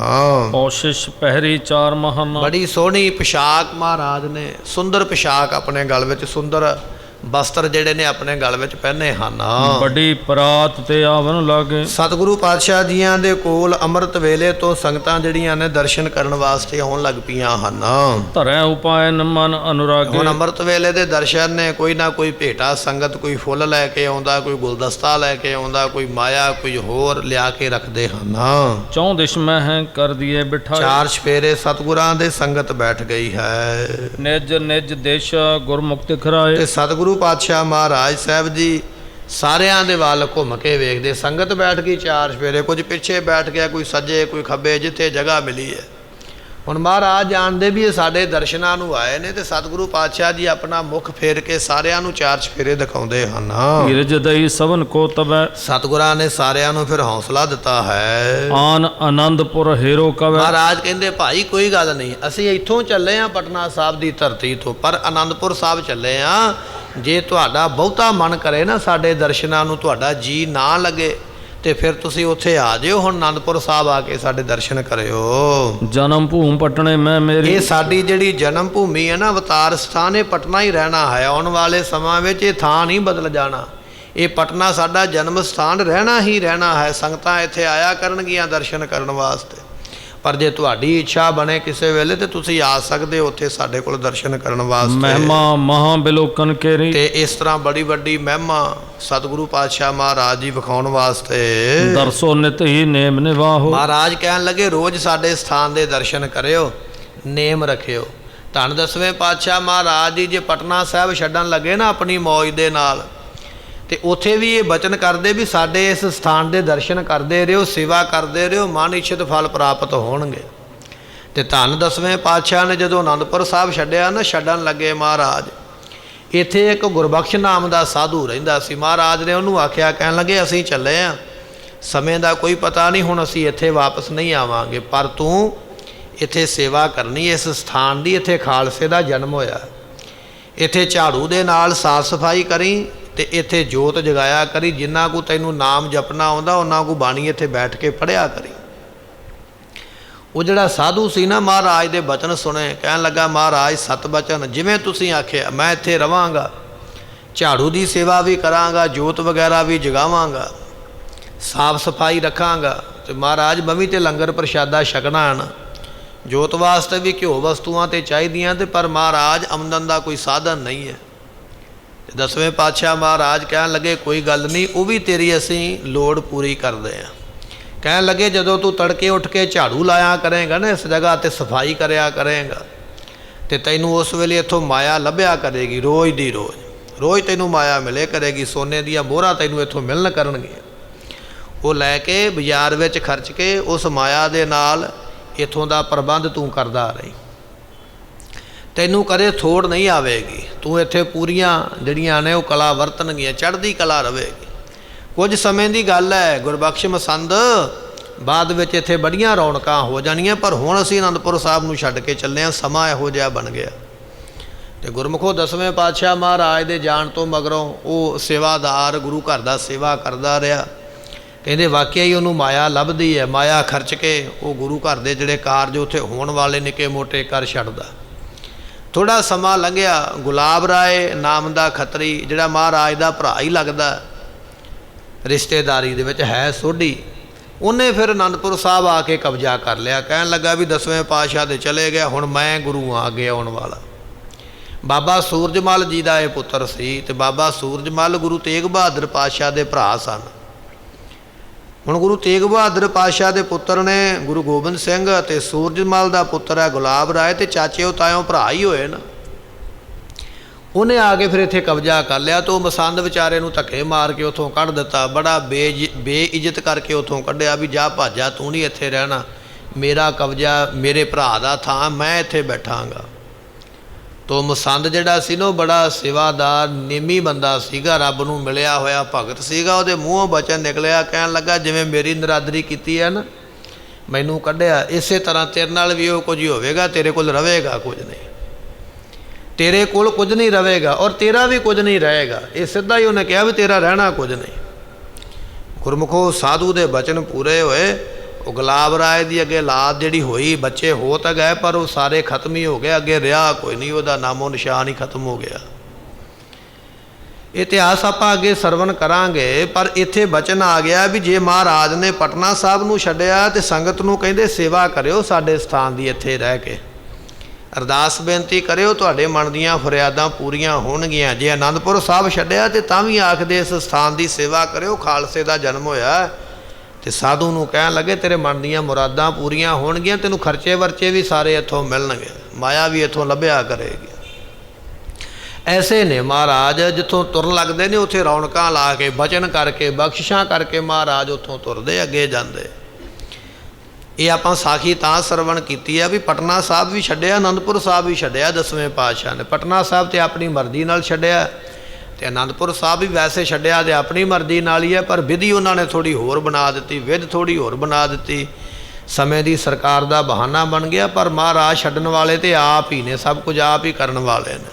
ਕੋਸ਼ਿਸ਼ ਪਹਿਰੀ 4 ਮਹਾਨਾ। ਬੜੀ ਸੋਹਣੀ ਪੁਸ਼ਾਕ ਮਹਾਰਾਜ ਨੇ, ਸੁੰਦਰ ਪੁਸ਼ਾਕ ਆਪਣੇ ਗਲ ਵਿੱਚ, ਸੁੰਦਰ ਬਸਤਰ ਜਿਹੜੇ ਨੇ ਆਪਣੇ ਗਲ ਵਿੱਚ ਪਹਿਨੇ ਹਨ। ਵੱਡੀ ਪਰਾਤ ਤੇ ਆਵਣ ਲਾਗੇ। ਸਤਿਗੁਰੂ ਪਾਤਸ਼ਾਹ ਜੀਆਂ ਦੇ ਕੋਲ ਅੰਮ੍ਰਿਤ ਵੇਲੇ ਤੋਂ ਸੰਗਤਾਂ ਜਿਹੜੀਆਂ ਨੇ ਦਰਸ਼ਨ ਕਰਨ ਵਾਸਤੇ ਆਉਣ ਲੱਗ ਪਈਆਂ ਹਨ। ਧਰੈ ਉਪਾਇਨ ਮਨ ਅਨੁਰਾਗੇ। ਹੁਣ ਅੰਮ੍ਰਿਤ ਵੇਲੇ ਦੇ ਦਰਸ਼ਨ ਨੇ, ਕੋਈ ਨਾ ਕੋਈ ਭੇਟਾ ਸੰਗਤ, ਕੋਈ ਫੁੱਲ ਲੈ ਕੇ ਆਉਂਦਾ, ਕੋਈ ਗੁਲਦਸਤਾ ਲੈ ਕੇ ਆਉਂਦਾ, ਕੋਈ ਮਾਇਆ, ਕੋਈ ਹੋਰ ਲਿਆ ਕੇ ਰੱਖਦੇ ਹਨ। ਚੌਂ ਦਿਸ਼ ਮੈਂ ਹੈ ਕਰ ਦੀਏ ਬਿਠਾ। 4 ਚੁਫੇਰੇ ਸਤਿਗੁਰਾਂ ਦੇ ਸੰਗਤ ਬੈਠ ਗਈ ਹੈ। ਨਿਜ ਨਿਜ ਦੇਸ਼ ਗੁਰਮੁਖਤ ਖਰਾਏ। ਤੇ ਸਤਿਗੁਰੂ ਪਾਤਸ਼ਾਹ ਮਹਾਰਾਜ ਸਾਹਿਬ ਜੀ ਸਾਰਿਆਂ ਦੇ ਵੱਲ ਘੁੰਮ ਕੇ ਵੇਖਦੇ। ਸੰਗਤ ਬੈਠ ਗਈ 4 ਚੁਫੇਰੇ, ਕੁਝ ਪਿੱਛੇ ਬੈਠ ਗਿਆ, ਕੋਈ ਸੱਜੇ, ਕੋਈ ਖੱਬੇ, ਜਿੱਥੇ ਜਗ੍ਹਾ ਮਿਲੀ ਹੈ। ਹੁਣ ਮਹਾਰਾਜ ਜਾਣਦੇ ਵੀ ਇਹ ਸਾਡੇ ਦਰਸ਼ਨਾਂ ਨੂੰ ਆਏ ਨੇ, ਤੇ ਸਤਿਗੁਰੂ ਪਾਤਸ਼ਾਹ ਜੀ ਆਪਣਾ ਮੁਖ ਫੇਰ ਕੇ ਸਾਰਿਆਂ ਨੂੰ 4 ਚੁਫੇਰੇ ਦਿਖਾਉਂਦੇ ਹਨ। ਧੀਰਜ ਦਈ ਸਭਨ ਕੋ ਤਬੈ। ਸਤਿਗੁਰਾਂ ਨੇ ਸਾਰਿਆਂ ਨੂੰ ਫਿਰ ਹੌਸਲਾ ਦਿੱਤਾ ਹੈ। ਆਨ ਆਨੰਦਪੁਰ ਹੇਰੋ ਕਵੈ। ਮਹਾਰਾਜ ਕਹਿੰਦੇ ਭਾਈ ਕੋਈ ਗੱਲ ਨਹੀਂ, ਅਸੀਂ ਇੱਥੋਂ ਚੱਲੇ ਹਾਂ ਪਟਨਾ ਸਾਹਿਬ ਦੀ ਧਰਤੀ ਤੋਂ, ਪਰ ਆਨੰਦਪੁਰ ਸਾਹਿਬ ਚੱਲੇ ਹਾਂ। ਜੇ ਤੁਹਾਡਾ ਬਹੁਤਾ ਮਨ ਕਰੇ ਨਾ ਸਾਡੇ ਦਰਸ਼ਨਾਂ ਨੂੰ, ਤੁਹਾਡਾ ਜੀ ਨਾ ਲੱਗੇ, ਤੇ ਫਿਰ ਤੁਸੀਂ ਉੱਥੇ ਆ ਜਿਓ। ਹੁਣ ਆਨੰਦਪੁਰ ਸਾਹਿਬ ਆ ਕੇ ਸਾਡੇ ਦਰਸ਼ਨ ਕਰਿਓ। ਜਨਮ ਭੂਮ ਪਟਨੇ ਮੈਂ ਮੇਰੀ। ਇਹ ਸਾਡੀ ਜਿਹੜੀ ਜਨਮ ਭੂਮੀ ਹੈ ਨਾ, ਅਵਤਾਰ ਸਥਾਨ, ਇਹ ਪਟਨਾ ਹੀ ਰਹਿਣਾ ਹੈ। ਆਉਣ ਵਾਲੇ ਸਮਾਂ ਵਿੱਚ ਇਹ ਥਾਂ ਨਹੀਂ ਬਦਲ ਜਾਣਾ। ਇਹ ਪਟਨਾ ਸਾਡਾ ਜਨਮ ਸਥਾਨ ਰਹਿਣਾ ਹੀ ਰਹਿਣਾ ਹੈ। ਸੰਗਤਾਂ ਇੱਥੇ ਆਇਆ ਕਰਨਗੀਆਂ ਦਰਸ਼ਨ ਕਰਨ ਵਾਸਤੇ। ਪਰ ਜੇ ਤੁਹਾਡੀ ਇੱਛਾ ਬਣੇ ਕਿਸੇ ਵੇਲੇ ਤੇ ਤੁਸੀਂ ਆ ਸਕਦੇ ਹੋ ਉੱਥੇ ਸਾਡੇ ਕੋਲ ਦਰਸ਼ਨ ਕਰਨ ਵਾਸਤੇ। ਮਹਿਮਾ ਮਹਾ ਬਿਲੋਕਨ ਕੇਰੀ। ਤੇ ਇਸ ਤਰ੍ਹਾਂ ਬੜੀ ਵੱਡੀ ਮਹਿਮਾ ਸਤਿਗੁਰੂ ਪਾਤਸ਼ਾਹ ਮਹਾਰਾਜ ਜੀ ਵਿਖਾਉਣ ਵਾਸਤੇ ਦਰਸੋ ਨਿਤ ਹੀ ਨੇਮ ਨਿਵਾਹੋ। ਮਹਾਰਾਜ ਕਹਿਣ ਲੱਗੇ ਰੋਜ਼ ਸਾਡੇ ਸਥਾਨ ਦੇ ਦਰਸ਼ਨ ਕਰਿਓ, ਨੇਮ ਰੱਖਿਓ। ਧੰਨ ਦਸਵੇਂ ਪਾਤਸ਼ਾਹ ਮਹਾਰਾਜ ਜੀ ਜੇ ਪਟਨਾ ਸਾਹਿਬ ਛੱਡਣ ਲੱਗੇ ਨਾ ਆਪਣੀ ਮੌਜ ਦੇ ਨਾਲ, ਤੇ ਉੱਥੇ ਵੀ ਇਹ ਬਚਨ ਕਰਦੇ ਵੀ ਸਾਡੇ ਇਸ ਸਥਾਨ ਦੇ ਦਰਸ਼ਨ ਕਰਦੇ ਰਹੋ, ਸੇਵਾ ਕਰਦੇ ਰਹੋ, ਮਨ ਇੱਛਤ ਫਲ ਪ੍ਰਾਪਤ ਹੋਣਗੇ। ਤੇ ਧੰਨ ਦਸਵੇਂ ਪਾਤਸ਼ਾਹ ਨੇ ਜਦੋਂ ਆਨੰਦਪੁਰ ਸਾਹਿਬ ਛੱਡਿਆ ਨਾ, ਛੱਡਣ ਲੱਗੇ ਮਹਾਰਾਜ, ਇੱਥੇ ਇੱਕ ਗੁਰਬਖਸ਼ ਨਾਮ ਦਾ ਸਾਧੂ ਰਹਿੰਦਾ ਸੀ। ਮਹਾਰਾਜ ਨੇ ਉਹਨੂੰ ਆਖਿਆ, ਕਹਿਣ ਲੱਗੇ ਅਸੀਂ ਚੱਲੇ ਹਾਂ, ਸਮੇਂ ਦਾ ਕੋਈ ਪਤਾ ਨਹੀਂ, ਹੁਣ ਅਸੀਂ ਇੱਥੇ ਵਾਪਸ ਨਹੀਂ ਆਵਾਂਗੇ, ਪਰ ਤੂੰ ਇੱਥੇ ਸੇਵਾ ਕਰਨੀ ਇਸ ਸਥਾਨ ਦੀ। ਇੱਥੇ ਖਾਲਸੇ ਦਾ ਜਨਮ ਹੋਇਆ। ਇੱਥੇ ਝਾੜੂ ਦੇ ਨਾਲ ਸਾਫ ਸਫਾਈ ਕਰੀ ਤੇ ਇੱਥੇ ਜੋਤ ਜਗਾਇਆ ਕਰੀ। ਜਿੰਨਾ ਕੁ ਤੈਨੂੰ ਨਾਮ ਜਪਣਾ ਆਉਂਦਾ ਉਹਨਾਂ ਕੁ ਬਾਣੀ ਇੱਥੇ ਬੈਠ ਕੇ ਪੜ੍ਹਿਆ ਕਰੀ। ਉਹ ਜਿਹੜਾ ਸਾਧੂ ਸੀ ਨਾ, ਮਹਾਰਾਜ ਦੇ ਬਚਨ ਸੁਣੇ, ਕਹਿਣ ਲੱਗਾ ਮਹਾਰਾਜ ਸਤ ਬਚਨ ਜਿਵੇਂ ਤੁਸੀਂ ਆਖਿਆ ਮੈਂ ਇੱਥੇ ਰਵਾਂਗਾ, ਝਾੜੂ ਦੀ ਸੇਵਾ ਵੀ ਕਰਾਂਗਾ, ਜੋਤ ਵਗੈਰਾ ਵੀ ਜਗਾਵਾਂਗਾ, ਸਾਫ ਸਫਾਈ ਰੱਖਾਂਗਾ। ਤੇ ਮਹਾਰਾਜ ਬਵੀ ਤੇ ਲੰਗਰ ਪ੍ਰਸ਼ਾਦਾ ਛਕਣਾ ਹਨ। ਜੋਤ ਵਾਸਤੇ ਵੀ ਘਿਓ ਵਸਤੂਆਂ ਤੇ ਚਾਹੀਦੀਆਂ, ਤੇ ਪਰ ਮਹਾਰਾਜ ਆਮਦਨ ਦਾ ਕੋਈ ਸਾਧਨ ਨਹੀਂ ਹੈ। ਦਸਵੇਂ ਪਾਤਸ਼ਾਹ ਮਹਾਰਾਜ ਕਹਿਣ ਲੱਗੇ ਕੋਈ ਗੱਲ ਨਹੀਂ, ਉਹ ਵੀ ਤੇਰੀ ਅਸੀਂ ਲੋੜ ਪੂਰੀ ਕਰਦੇ ਹਾਂ। ਕਹਿਣ ਲੱਗੇ ਜਦੋਂ ਤੂੰ ਤੜਕੇ ਉੱਠ ਕੇ ਝਾੜੂ ਲਾਇਆ ਕਰੇਗਾ ਨਾ ਇਸ ਜਗ੍ਹਾ ਤੇ, ਸਫਾਈ ਕਰਿਆ ਕਰੇਗਾ, ਤੇ ਤੈਨੂੰ ਉਸ ਵੇਲੇ ਇੱਥੋਂ ਮਾਇਆ ਲੱਭਿਆ ਕਰੇਗੀ। ਰੋਜ਼ ਦੀ ਰੋਜ਼ ਤੈਨੂੰ ਮਾਇਆ ਮਿਲੇ ਕਰੇਗੀ। ਸੋਨੇ ਦੀਆਂ ਮੋਹਰਾਂ ਤੈਨੂੰ ਇੱਥੋਂ ਮਿਲਣ ਕਰਨਗੀਆਂ। ਉਹ ਲੈ ਕੇ ਬਾਜ਼ਾਰ ਵਿੱਚ ਖਰਚ ਕੇ ਉਸ ਮਾਇਆ ਦੇ ਨਾਲ ਇੱਥੋਂ ਦਾ ਪ੍ਰਬੰਧ ਤੂੰ ਕਰਦਾ ਰਹੀ। ਤੈਨੂੰ ਕਦੇ ਥੋੜ ਨਹੀਂ ਆਵੇਗੀ। ਤੂੰ ਇੱਥੇ ਪੂਰੀਆਂ ਜਿਹੜੀਆਂ ਨੇ ਉਹ ਕਲਾ ਵਰਤਣਗੀਆਂ, ਚੜ੍ਹਦੀ ਕਲਾ ਰਵੇਗੀ। ਕੁਝ ਸਮੇਂ ਦੀ ਗੱਲ ਹੈ, ਗੁਰਬਖਸ਼ ਮਸੰਦ ਬਾਅਦ ਵਿੱਚ ਇੱਥੇ ਬੜੀਆਂ ਰੌਣਕਾਂ ਹੋ ਜਾਣੀਆਂ, ਪਰ ਹੁਣ ਅਸੀਂ ਆਨੰਦਪੁਰ ਸਾਹਿਬ ਨੂੰ ਛੱਡ ਕੇ ਚੱਲੇ ਹਾਂ। ਸਮਾਂ ਇਹੋ ਜਿਹਾ ਬਣ ਗਿਆ। ਤੇ ਗੁਰਮੁਖੋ ਦਸਵੇਂ ਪਾਤਸ਼ਾਹ ਮਹਾਰਾਜ ਦੇ ਜਾਣ ਤੋਂ ਮਗਰੋਂ ਉਹ ਸੇਵਾਦਾਰ ਗੁਰੂ ਘਰ ਦਾ ਸੇਵਾ ਕਰਦਾ ਰਿਹਾ। ਕਹਿੰਦੇ ਵਾਕਿਆ ਹੀ ਉਹਨੂੰ ਮਾਇਆ ਲੱਭਦੀ ਹੈ। ਮਾਇਆ ਖਰਚ ਕੇ ਉਹ ਗੁਰੂ ਘਰ ਦੇ ਜਿਹੜੇ ਕਾਰਜ ਉੱਥੇ ਹੋਣ ਵਾਲੇ ਨਿੱਕੇ ਮੋਟੇ ਕਰ ਛੱਡਦਾ। ਥੋੜ੍ਹਾ ਸਮਾਂ ਲੰਘਿਆ। ਗੁਲਾਬ ਰਾਏ ਨਾਮ ਦਾ ਖੱਤਰੀ, ਜਿਹੜਾ ਮਹਾਰਾਜ ਦਾ ਭਰਾ ਹੀ ਲੱਗਦਾ, ਰਿਸ਼ਤੇਦਾਰੀ ਦੇ ਵਿੱਚ ਹੈ ਸੋਢੀ, ਉਹਨੇ ਫਿਰ ਆਨੰਦਪੁਰ ਸਾਹਿਬ ਆ ਕੇ ਕਬਜ਼ਾ ਕਰ ਲਿਆ। ਕਹਿਣ ਲੱਗਾ ਵੀ ਦਸਵੇਂ ਪਾਤਸ਼ਾਹ ਦੇ ਚਲੇ ਗਿਆ, ਹੁਣ ਮੈਂ ਗੁਰੂ ਆ ਅੱਗੇ ਆਉਣ ਵਾਲਾ। ਬਾਬਾ ਸੂਰਜਮਲ ਜੀ ਦਾ ਇਹ ਪੁੱਤਰ ਸੀ, ਤੇ ਬਾਬਾ ਸੂਰਜਮਲ ਗੁਰੂ ਤੇਗ ਬਹਾਦਰ ਪਾਤਸ਼ਾਹ ਦੇ ਭਰਾ ਸਨ। ਹੁਣ ਗੁਰੂ ਤੇਗ ਬਹਾਦਰ ਪਾਤਸ਼ਾਹ ਦੇ ਪੁੱਤਰ ਨੇ ਗੁਰੂ ਗੋਬਿੰਦ ਸਿੰਘ, ਅਤੇ ਸੂਰਜਮਲ ਦਾ ਪੁੱਤਰ ਹੈ ਗੁਲਾਬ ਰਾਏ, ਤੇ ਚਾਚੇ ਉਹ ਤਾਇਓ ਭਰਾ ਹੀ ਹੋਏ ਨਾ। ਉਹਨੇ ਆ ਕੇ ਫਿਰ ਇੱਥੇ ਕਬਜ਼ਾ ਕਰ ਲਿਆ। ਤੇ ਉਹ ਮਸੰਦ ਵਿਚਾਰੇ ਨੂੰ ਧੱਕੇ ਮਾਰ ਕੇ ਉੱਥੋਂ ਕੱਢ ਦਿੱਤਾ। ਬੜਾ ਬੇਇੱਜ਼ਤ ਕਰਕੇ ਉੱਥੋਂ ਕੱਢਿਆ ਵੀ ਜਾ ਭਾਜਾ, ਤੂੰ ਨਹੀਂ ਇੱਥੇ ਰਹਿਣਾ, ਮੇਰਾ ਕਬਜ਼ਾ, ਮੇਰੇ ਭਰਾ ਦਾ ਥਾਂ, ਮੈਂ ਇੱਥੇ ਬੈਠਾਂਗਾ। ਤੋ ਮਸੰਦ ਜਿਹੜਾ ਸੀ ਨਾ, ਉਹ ਬੜਾ ਸੇਵਾਦਾਰ ਨੇਮੀ ਬੰਦਾ ਸੀਗਾ, ਰੱਬ ਨੂੰ ਮਿਲਿਆ ਹੋਇਆ ਭਗਤ ਸੀਗਾ। ਉਹਦੇ ਮੂੰਹੋਂ ਬਚਨ ਨਿਕਲਿਆ, ਕਹਿਣ ਲੱਗਾ ਜਿਵੇਂ ਮੇਰੀ ਨਰਾਦਰੀ ਕੀਤੀ ਹੈ ਨਾ, ਮੈਨੂੰ ਕੱਢਿਆ, ਇਸੇ ਤਰ੍ਹਾਂ ਤੇਰੇ ਨਾਲ ਵੀ ਉਹ ਕੁਝ ਹੀ ਹੋਵੇਗਾ। ਤੇਰੇ ਕੋਲ ਰਵੇਗਾ ਕੁਝ ਨਹੀਂ, ਤੇਰੇ ਕੋਲ ਕੁਝ ਨਹੀਂ ਰਵੇਗਾ, ਔਰ ਤੇਰਾ ਵੀ ਕੁਝ ਨਹੀਂ ਰਹੇਗਾ। ਇਹ ਸਿੱਧਾ ਹੀ ਉਹਨੇ ਕਿਹਾ ਵੀ ਤੇਰਾ ਰਹਿਣਾ ਕੁਝ ਨਹੀਂ। ਗੁਰਮੁਖੋ ਸਾਧੂ ਦੇ ਬਚਨ ਪੂਰੇ ਹੋਏ। ਉਹ ਗੁਲਾਬ ਰਾਏ ਦੀ ਅੱਗੇ ਔਲਾਦ ਜਿਹੜੀ ਹੋਈ, ਬੱਚੇ ਹੋ ਤਾਂ ਗਏ, ਪਰ ਉਹ ਸਾਰੇ ਖਤਮ ਹੀ ਹੋ ਗਏ। ਅੱਗੇ ਰਿਹਾ ਕੋਈ ਨਹੀਂ, ਉਹਦਾ ਨਾਮੋ ਨਿਸ਼ਾਨ ਹੀ ਖਤਮ ਹੋ ਗਿਆ। ਇਤਿਹਾਸ ਆਪਾਂ ਅੱਗੇ ਸਰਵਣ ਕਰਾਂਗੇ, ਪਰ ਇੱਥੇ ਬਚਨ ਆ ਗਿਆ ਵੀ ਜੇ ਮਹਾਰਾਜ ਨੇ ਪਟਨਾ ਸਾਹਿਬ ਨੂੰ ਛੱਡਿਆ ਤੇ ਸੰਗਤ ਨੂੰ ਕਹਿੰਦੇ ਸੇਵਾ ਕਰਿਓ ਸਾਡੇ ਸਥਾਨ ਦੀ, ਇੱਥੇ ਰਹਿ ਕੇ ਅਰਦਾਸ ਬੇਨਤੀ ਕਰਿਓ, ਤੁਹਾਡੇ ਮਨ ਦੀਆਂ ਫਰਿਆਦਾਂ ਪੂਰੀਆਂ ਹੋਣਗੀਆਂ। ਜੇ ਆਨੰਦਪੁਰ ਸਾਹਿਬ ਛੱਡਿਆ ਤੇ ਤਾਂ ਵੀ ਆਖਦੇ ਇਸ ਸਥਾਨ ਦੀ ਸੇਵਾ ਕਰਿਓ, ਖਾਲਸੇ ਦਾ ਜਨਮ ਹੋਇਆ। ਤੇ ਸਾਧੂ ਨੂੰ ਕਹਿਣ ਲੱਗੇ ਤੇਰੇ ਮਨ ਦੀਆਂ ਮੁਰਾਦਾਂ ਪੂਰੀਆਂ ਹੋਣਗੀਆਂ, ਤੈਨੂੰ ਖਰਚੇ ਵਰਚੇ ਵੀ ਸਾਰੇ ਇੱਥੋਂ ਮਿਲਣਗੇ, ਮਾਇਆ ਵੀ ਇੱਥੋਂ ਲੱਭਿਆ ਕਰੇਗੀ। ਐਸੇ ਨੇ ਮਹਾਰਾਜ, ਜਿੱਥੋਂ ਤੁਰਨ ਲੱਗਦੇ ਨੇ ਉੱਥੇ ਰੌਣਕਾਂ ਲਾ ਕੇ, ਬਚਨ ਕਰਕੇ, ਬਖਸ਼ਿਸ਼ਾਂ ਕਰਕੇ ਮਹਾਰਾਜ ਉੱਥੋਂ ਤੁਰਦੇ ਅੱਗੇ ਜਾਂਦੇ। ਇਹ ਆਪਾਂ ਸਾਖੀ ਤਾਂ ਸਰਵਣ ਕੀਤੀ ਹੈ ਵੀ ਪਟਨਾ ਸਾਹਿਬ ਵੀ ਛੱਡਿਆ, ਆਨੰਦਪੁਰ ਸਾਹਿਬ ਵੀ ਛੱਡਿਆ ਦਸਵੇਂ ਪਾਤਸ਼ਾਹ ਨੇ। ਪਟਨਾ ਸਾਹਿਬ ਤੇ ਆਪਣੀ ਮਰਜ਼ੀ ਨਾਲ ਛੱਡਿਆ, ਤੇ ਆਨੰਦਪੁਰ ਸਾਹਿਬ ਵੀ ਵੈਸੇ ਛੱਡਿਆ ਤੇ ਆਪਣੀ ਮਰਜ਼ੀ ਨਾਲ ਹੀ ਹੈ, ਪਰ ਵਿਧੀ ਉਹਨਾਂ ਨੇ ਥੋੜ੍ਹੀ ਹੋਰ ਬਣਾ ਦਿੱਤੀ, ਵਿਧ ਥੋੜ੍ਹੀ ਹੋਰ ਬਣਾ ਦਿੱਤੀ। ਸਮੇਂ ਦੀ ਸਰਕਾਰ ਦਾ ਬਹਾਨਾ ਬਣ ਗਿਆ, ਪਰ ਮਹਾਰਾਜ ਛੱਡਣ ਵਾਲੇ ਤੇ ਆਪ ਹੀ ਨੇ, ਸਭ ਕੁਝ ਆਪ ਹੀ ਕਰਨ ਵਾਲੇ ਨੇ।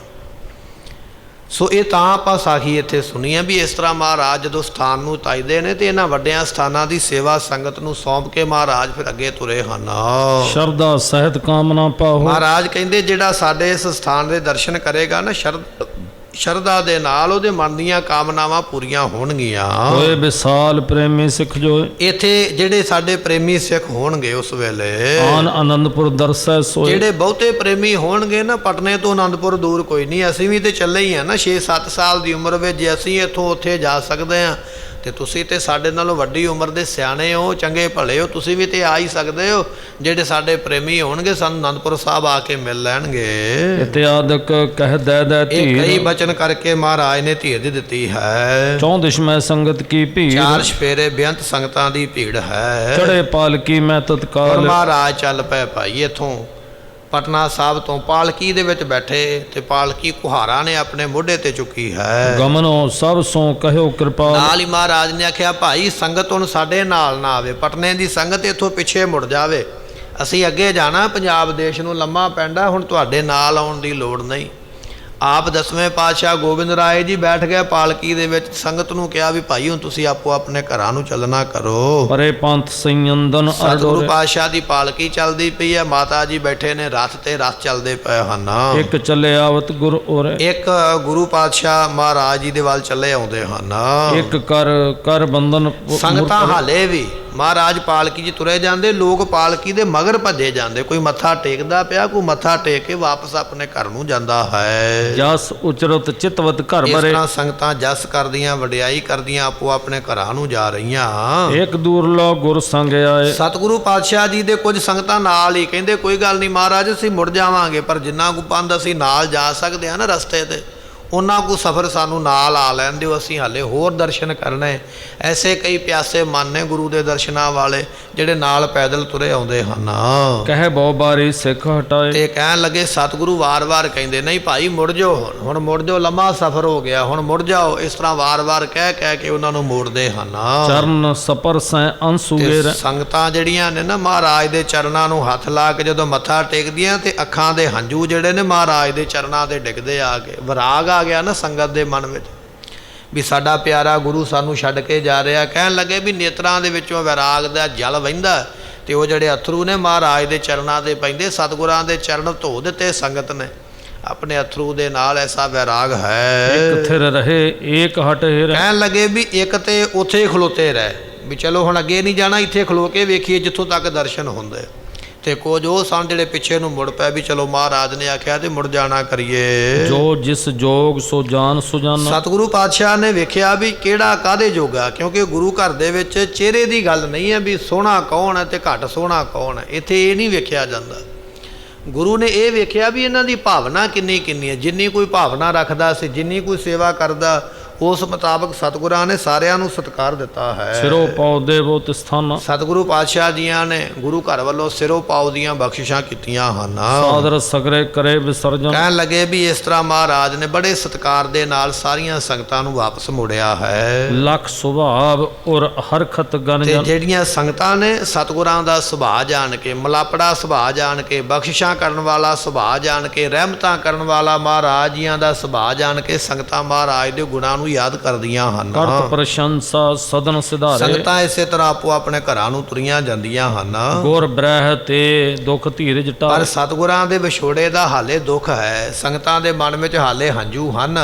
ਸੋ ਇਹ ਤਾਂ ਆਪਾਂ ਸਾਖੀ ਇੱਥੇ ਸੁਣੀ ਹੈ ਵੀ ਇਸ ਤਰ੍ਹਾਂ ਮਹਾਰਾਜ ਜਦੋਂ ਸਥਾਨ ਨੂੰ ਤਾਈਦੇ ਨੇ ਤੇ ਇਹਨਾਂ ਵੱਡਿਆਂ ਸਥਾਨਾਂ ਦੀ ਸੇਵਾ ਸੰਗਤ ਨੂੰ ਸੌਂਪ ਕੇ ਮਹਾਰਾਜ ਫਿਰ ਅੱਗੇ ਤੁਰੇ ਹਨ। ਸ਼ਰਧਾ ਸਹਿਤ ਕਾਮਨਾ ਪਾਹੋ। ਮਹਾਰਾਜ ਕਹਿੰਦੇ ਜਿਹੜਾ ਸਾਡੇ ਇਸ ਸਥਾਨ ਦੇ ਦਰਸ਼ਨ ਕਰੇਗਾ ਨਾ ਸ਼ਰਧਾ ਦੇ ਨਾਲ ਉਹਦੇ ਮਨ ਦੀਆਂ ਕਾਮਨਾਵਾਂ ਪੂਰੀਆਂ ਹੋਣਗੀਆਂ। ਹੋਏ ਵਿਸਾਲ ਪ੍ਰੇਮੀ ਸਿੱਖ ਜੋ ਇੱਥੇ ਜਿਹੜੇ ਸਾਡੇ ਪ੍ਰੇਮੀ ਸਿੱਖ ਹੋਣਗੇ ਉਸ ਵੇਲੇ ਆਨ ਆਨੰਦਪੁਰ ਦਰਸੈ ਸੋਏ। ਜਿਹੜੇ ਬਹੁਤੇ ਪ੍ਰੇਮੀ ਹੋਣਗੇ ਨਾ ਪਟਨੇ ਤੋਂ ਆਨੰਦਪੁਰ ਦੂਰ ਕੋਈ ਨਹੀਂ, ਅਸੀਂ ਵੀ ਤੇ ਚੱਲੇ ਹੀ ਆ ਨਾ 6-7 ਸਾਲ ਦੀ ਉਮਰ ਵਿੱਚ। ਜੇ ਅਸੀਂ ਇੱਥੋਂ ਉੱਥੇ ਜਾ ਸਕਦੇ ਹਾਂ ਤੇ ਤੁਸੀਂ ਤੇ ਸਾਡੇ ਨਾਲੋਂ ਵੱਡੀ ਉਮਰ ਦੇ ਸਿਆਣੇ ਹੋ, ਚੰਗੇ ਭਲੇ ਹੋ, ਤੁਸੀਂ ਵੀ ਤੇ ਆ ਹੀ ਸਕਦੇ ਹੋ। ਜਿਹੜੇ ਸਾਡੇ ਪ੍ਰੇਮੀ ਹੋਣਗੇ ਸਾਨੂੰ ਆਨੰਦਪੁਰ ਸਾਹਿਬ ਆ ਕੇ ਮਿਲ ਲੈਣਗੇ। ਇਤਿਆਦਕ ਕਹਿ ਦੈ ਦੈ ਇਹ ਕਈ ਧੀਰ ਬਚਨ ਕਰਕੇ ਮਹਾਰਾਜ ਨੇ ਧੀਰ ਦਿੱਤੀ ਹੈ। ਚੌਂਦਿਸ਼ ਮੈਂ ਸੰਗਤ ਕੀ ਭੀੜ 4 ਸਫੇਰੇ ਬੇਅੰਤ ਸੰਗਤਾਂ ਦੀ ਭੀੜ ਹੈ। ਚੜੇ ਪਾਲਕੀ ਮੈਂ ਔਰ ਤਤਕਾਲ। ਮਹਾਰਾਜ ਚੱਲ ਪਏ ਭਾਈ ਇੱਥੋਂ ਪਟਨਾ ਸਾਹਿਬ ਤੋਂ ਪਾਲਕੀ ਦੇ ਵਿੱਚ ਬੈਠੇ ਤੇ ਪਾਲਕੀ ਕੁਹਾਰਾ ਨੇ ਆਪਣੇ ਮੋਢੇ ਤੇ ਚੁੱਕੀ ਹੈ। ਗਮਨੋ ਸਭ ਸੋ ਕਹਿਓ ਕਿਰਪਾ। ਨਾਲ ਹੀ ਮਹਾਰਾਜ ਨੇ ਆਖਿਆ ਭਾਈ ਸੰਗਤ ਹੁਣ ਸਾਡੇ ਨਾਲ ਨਾ ਆਵੇ, ਪਟਨੇ ਦੀ ਸੰਗਤ ਇੱਥੋਂ ਪਿੱਛੇ ਮੁੜ ਜਾਵੇ। ਅਸੀਂ ਅੱਗੇ ਜਾਣਾ, ਪੰਜਾਬ ਦੇਸ਼ ਨੂੰ ਲੰਮਾ ਪੈਂਦਾ, ਹੁਣ ਤੁਹਾਡੇ ਨਾਲ ਆਉਣ ਦੀ ਲੋੜ ਨਹੀਂ। ਆਪ 10ਵੇਂ ਪਾਤਸ਼ਾਹ ਗੋਬਿੰਦ ਰਾਏ ਜੀ ਬੈਠ ਗਏ ਪਾਲਕੀ ਦੇ ਵਿੱਚ। ਸੰਗਤ ਨੂੰ ਕਿਹਾ ਵੀ ਭਾਈ ਹੁਣ ਤੁਸੀਂ ਆਪੋ ਆਪਣੇ ਘਰਾਂ ਨੂੰ ਚੱਲਣਾ ਕਰੋ। ਪਰੇ ਪੰਥ ਸੰਯੰਦਨ ਸਤਿਗੁਰੂ ਪਾਤਸ਼ਾਹ ਦੀ ਪਾਲਕੀ ਚੱਲਦੀ ਪਈ ਹੈ, ਮਾਤਾ ਜੀ ਬੈਠੇ ਨੇ ਰਥ ਤੇ, ਰਥ ਚੱਲਦੇ ਪਏ ਹਨ। ਇੱਕ ਚੱਲੇ ਆਵਤ ਗੁਰ ਔਰੇ। ਇੱਕ ਗੁਰੂ ਪਾਤਸ਼ਾਹ ਮਹਾਰਾਜ ਜੀ ਦੇ ਵੱਲ ਚੱਲੇ ਆਉਂਦੇ ਹਨ। ਇੱਕ ਕਰ ਬੰਧਨ ਸੰਗਤਾਂ ਹਾਲੇ ਵੀ ਮਹਾਰਾਜ ਪਾਲਕੀ ਜੀ ਤੁਰੇ ਜਾਂਦੇ, ਲੋਕ ਪਾਲਕੀ ਦੇ ਮਗਰ ਭੱਜੇ ਜਾਂਦੇ। ਕੋਈ ਮੱਥਾ ਟੇਕਦਾ ਪਿਆ, ਕੋਈ ਮੱਥਾ ਟੇਕ ਕੇ ਵਾਪਸ ਆਪਣੇ ਘਰ ਨੂੰ ਜਾਂਦਾ ਹੈ। ਜਸ ਉਚਰਤ ਚਿਤਵਤ ਘਰ ਇਸ ਬਰੇ। ਤਰ੍ਹਾਂ ਸੰਗਤਾਂ ਜਸ ਕਰਦੀਆਂ, ਵਡਿਆਈ ਕਰਦੀਆਂ, ਆਪੋ ਆਪਣੇ ਘਰਾਂ ਨੂੰ ਜਾ ਰਹੀਆਂ। ਇੱਕ ਦੂਰ ਲੋ ਗੁਰ ਸੰਗ ਆਏ। ਸਤਿਗੁਰੂ ਪਾਤਸ਼ਾਹ ਜੀ ਦੇ ਕੁਝ ਸੰਗਤਾਂ ਨਾਲ ਹੀ ਕਹਿੰਦੇ ਕੋਈ ਗੱਲ ਨਹੀਂ ਮਹਾਰਾਜ ਅਸੀਂ ਮੁੜ ਜਾਵਾਂਗੇ, ਪਰ ਜਿੰਨਾ ਕੁ ਪੰਧ ਅਸੀਂ ਨਾਲ ਜਾ ਸਕਦੇ ਹਾਂ ਨਾ ਰਸਤੇ ਤੇ ਉਹਨਾਂ ਕੁ ਸਫ਼ਰ ਸਾਨੂੰ ਨਾਲ ਆ ਲੈਣ ਦਿਓ, ਅਸੀਂ ਹਾਲੇ ਹੋਰ ਦਰਸ਼ਨ ਕਰਨੇ। ਐਸੇ ਕਈ ਪਿਆਸੇ ਮਨ ਨੇ ਗੁਰੂ ਦੇ ਦਰਸ਼ਨਾਂ ਵਾਲੇ ਜਿਹੜੇ ਨਾਲ ਪੈਦਲ ਤੁਰੇ ਆਉਂਦੇ ਹਨ। ਕਹਿ ਬਹੁ ਬਾਰੀ ਸਿੱਖ ਹਟਾਏ। ਤੇ ਕਹਿਣ ਲੱਗੇ ਸਤਿਗੁਰੂ ਵਾਰ-ਵਾਰ ਕਹਿੰਦੇ ਨਹੀਂ ਭਾਈ ਮੁੜ ਜਾਓ, ਹੁਣ ਮੁੜ ਜਾਓ, ਲੰਮਾ ਸਫ਼ਰ ਹੋ ਗਿਆ, ਹੁਣ ਮੁੜ ਜਾਓ। ਇਸ ਤਰ੍ਹਾਂ ਵਾਰ-ਵਾਰ ਕਹਿ ਕੇ ਉਹਨਾਂ ਨੂੰ ਮੋੜਦੇ ਹਨ। ਚਰਨ ਸਪਰ ਸੈ ਅੰਸੂਗੇ। ਤੇ ਸੰਗਤਾਂ ਜਿਹੜੀਆਂ ਨੇ ਨਾ ਮਹਾਰਾਜ ਦੇ ਚਰਨਾਂ ਨੂੰ ਹੱਥ ਲਾ ਕੇ ਜਦੋਂ ਮੱਥਾ ਟੇਕਦੀਆਂ ਤੇ ਅੱਖਾਂ ਦੇ ਹੰਝੂ ਜਿਹੜੇ ਨੇ ਮਹਾਰਾਜ ਦੇ ਚਰਨਾਂ ਤੇ ਡਿੱਗਦੇ ਆ ਕੇ। ਵਿਰਾਗ ਆ ਗਿਆ ਨਾ ਸੰਗਤ ਦੇ ਮਨ ਵਿੱਚ ਵੀ ਸਾਡਾ ਪਿਆਰਾ ਗੁਰੂ ਸਾਨੂੰ ਛੱਡ ਕੇ ਜਾ ਰਿਹਾ। ਕਹਿਣ ਲੱਗੇ ਵੀ ਨੇਤਰਾਂ ਦੇ ਵਿੱਚੋਂ ਵਿਰਾਗ ਦਾ ਜਲ ਵਹਿੰਦਾ ਤੇ ਉਹ ਜਿਹੜੇ ਅਥਰੂ ਨੇ ਮਹਾਰਾਜ ਦੇ ਚਰਨਾਂ ਤੇ ਪੈਂਦੇ। ਸਤਿਗੁਰਾਂ ਦੇ ਚਰਨ ਧੋ ਦਿੱਤੇ ਸੰਗਤ ਨੇ ਆਪਣੇ ਅਥਰੂ ਦੇ ਨਾਲ, ਐਸਾ ਵਿਰਾਗ ਹੈ। ਇੱਕ ਥਿਰ ਰਹੇ ਏਕ ਹਟ ਹਿਰ। ਕਹਿਣ ਲੱਗੇ ਵੀ ਇੱਕ ਤੇ ਉੱਥੇ ਖਲੋਤੇ ਰਹਿ ਵੀ ਚਲੋ ਹੁਣ ਅੱਗੇ ਨਹੀਂ ਜਾਣਾ, ਇੱਥੇ ਖਲੋ ਕੇ ਵੇਖੀਏ ਜਿੱਥੋਂ ਤੱਕ ਦਰਸ਼ਨ ਹੁੰਦੇ। ਤੇ ਕੁਝ ਉਹ ਸਨ ਜਿਹੜੇ ਪਿੱਛੇ ਨੂੰ ਮੁੜ ਪਏ ਵੀ ਚਲੋ ਮਹਾਰਾਜ ਨੇ ਆਖਿਆ ਤੇ ਮੁੜ ਜਾਣਾ ਕਰੀਏ। ਜੋ ਜਿਸ ਜੋਗ ਸੋ ਜਾਨ ਸੁਜਾਨਾ। ਸਤਿਗੁਰੂ ਪਾਤਸ਼ਾਹ ਨੇ ਵੇਖਿਆ ਵੀ ਕਿਹੜਾ ਕਾਹਦੇ ਜੋਗਾ, ਕਿਉਂਕਿ ਗੁਰੂ ਘਰ ਦੇ ਵਿੱਚ ਚਿਹਰੇ ਦੀ ਗੱਲ ਨਹੀਂ ਹੈ ਵੀ ਸੋਹਣਾ ਕੌਣ ਹੈ ਤੇ ਘੱਟ ਸੋਹਣਾ ਕੌਣ ਹੈ। ਇੱਥੇ ਇਹ ਨਹੀਂ ਵੇਖਿਆ ਜਾਂਦਾ। ਗੁਰੂ ਨੇ ਇਹ ਵੇਖਿਆ ਵੀ ਇਹਨਾਂ ਦੀ ਭਾਵਨਾ ਕਿੰਨੀ ਹੈ। ਜਿੰਨੀ ਕੋਈ ਭਾਵਨਾ ਰੱਖਦਾ ਸੀ, ਜਿੰਨੀ ਕੋਈ ਸੇਵਾ ਕਰਦਾ, ਉਸ ਮੁਤਾਬਕ ਸਤਿਗੁਰਾਂ ਨੇ ਸਾਰਿਆਂ ਨੂੰ ਸਤਿਕਾਰ ਦਿੱਤਾ ਹੈ। ਸਿਰੋਂ ਪਾਉ ਦੇਵੋ ਤਿਸਥਾਨਾ। ਸਤਿਗੁਰੂ ਪਾਤਸ਼ਾਹ ਜੀਆਂ ਨੇ ਗੁਰੂ ਘਰ ਵੱਲੋਂ ਸਿਰੋਂ ਪਾਉ ਦੀਆਂ ਬਖਸ਼ਿਸ਼ਾਂ ਕੀਤੀਆਂ ਹਨ। ਸਾਦਰ ਸਗਰੇ ਕਰੇ ਵਿਸਰਜਨ। ਕਹਿਣ ਲੱਗੇ ਵੀ ਇਸ ਤਰ੍ਹਾਂ ਮਹਾਰਾਜ ਨੇ ਬੜੇ ਸਤਿਕਾਰ ਦੇ ਨਾਲ ਸਾਰੀਆਂ ਸੰਗਤਾਂ ਨੂੰ ਵਾਪਸ ਮੋੜਿਆ ਹੈ। ਲਖ ਸੁਭਾਵ ਔਰ ਹਰਖਤ ਗਨ ਤੇ ਜਨ। ਜਿਹੜੀਆਂ ਸੰਗਤਾਂ ਨੇ ਸਤਿਗੁਰਾਂ ਦਾ ਸੁਭਾਅ ਜਾਣ ਕੇ, ਮਲਾਪੜਾ ਸੁਭਾਅ ਜਾਣ ਕੇ, ਬਖਸ਼ਿਸ਼ਾਂ ਕਰਨ ਵਾਲਾ ਸੁਭਾਅ ਜਾਣ ਕੇ, ਰਹਿਮਤਾਂ ਕਰਨ ਵਾਲਾ ਮਹਾਰਾਜ ਜੀਆਂ ਦਾ ਸੁਭਾਅ ਜਾਣ ਕੇ ਸੰਗਤਾਂ ਮਹਾਰਾਜ ਦੇ ਗੁਣਾਂ ਨੂੰ ਯਾਦ ਕਰਦੀਆਂ ਹਨ। ਕਰਤ ਪ੍ਰਸ਼ੰਸਾ ਸਦਨ ਸਿਧਾਰੇ। ਸੰਗਤਾਂ ਇਸੇ ਤਰ੍ਹਾਂ ਆਪੋ ਆਪਣੇ ਘਰਾਂ ਨੂੰ ਤੁਰੀਆਂ ਜਾਂਦੀਆਂ ਹਨ। ਗੁਰ ਬ੍ਰਹਿ ਤੇ ਦੁਖ ਧੀਰਜ ਪਰ ਟਾਰ। ਸਤਿਗੁਰਾਂ ਦੇ ਵਿਛੋੜੇ ਦਾ ਹਾਲੇ ਦੁੱਖ ਹੈ। ਸੰਗਤਾਂ ਦੇ ਮਨ ਵਿੱਚ ਹਾਲੇ ਹੰਝੂ ਹਨ।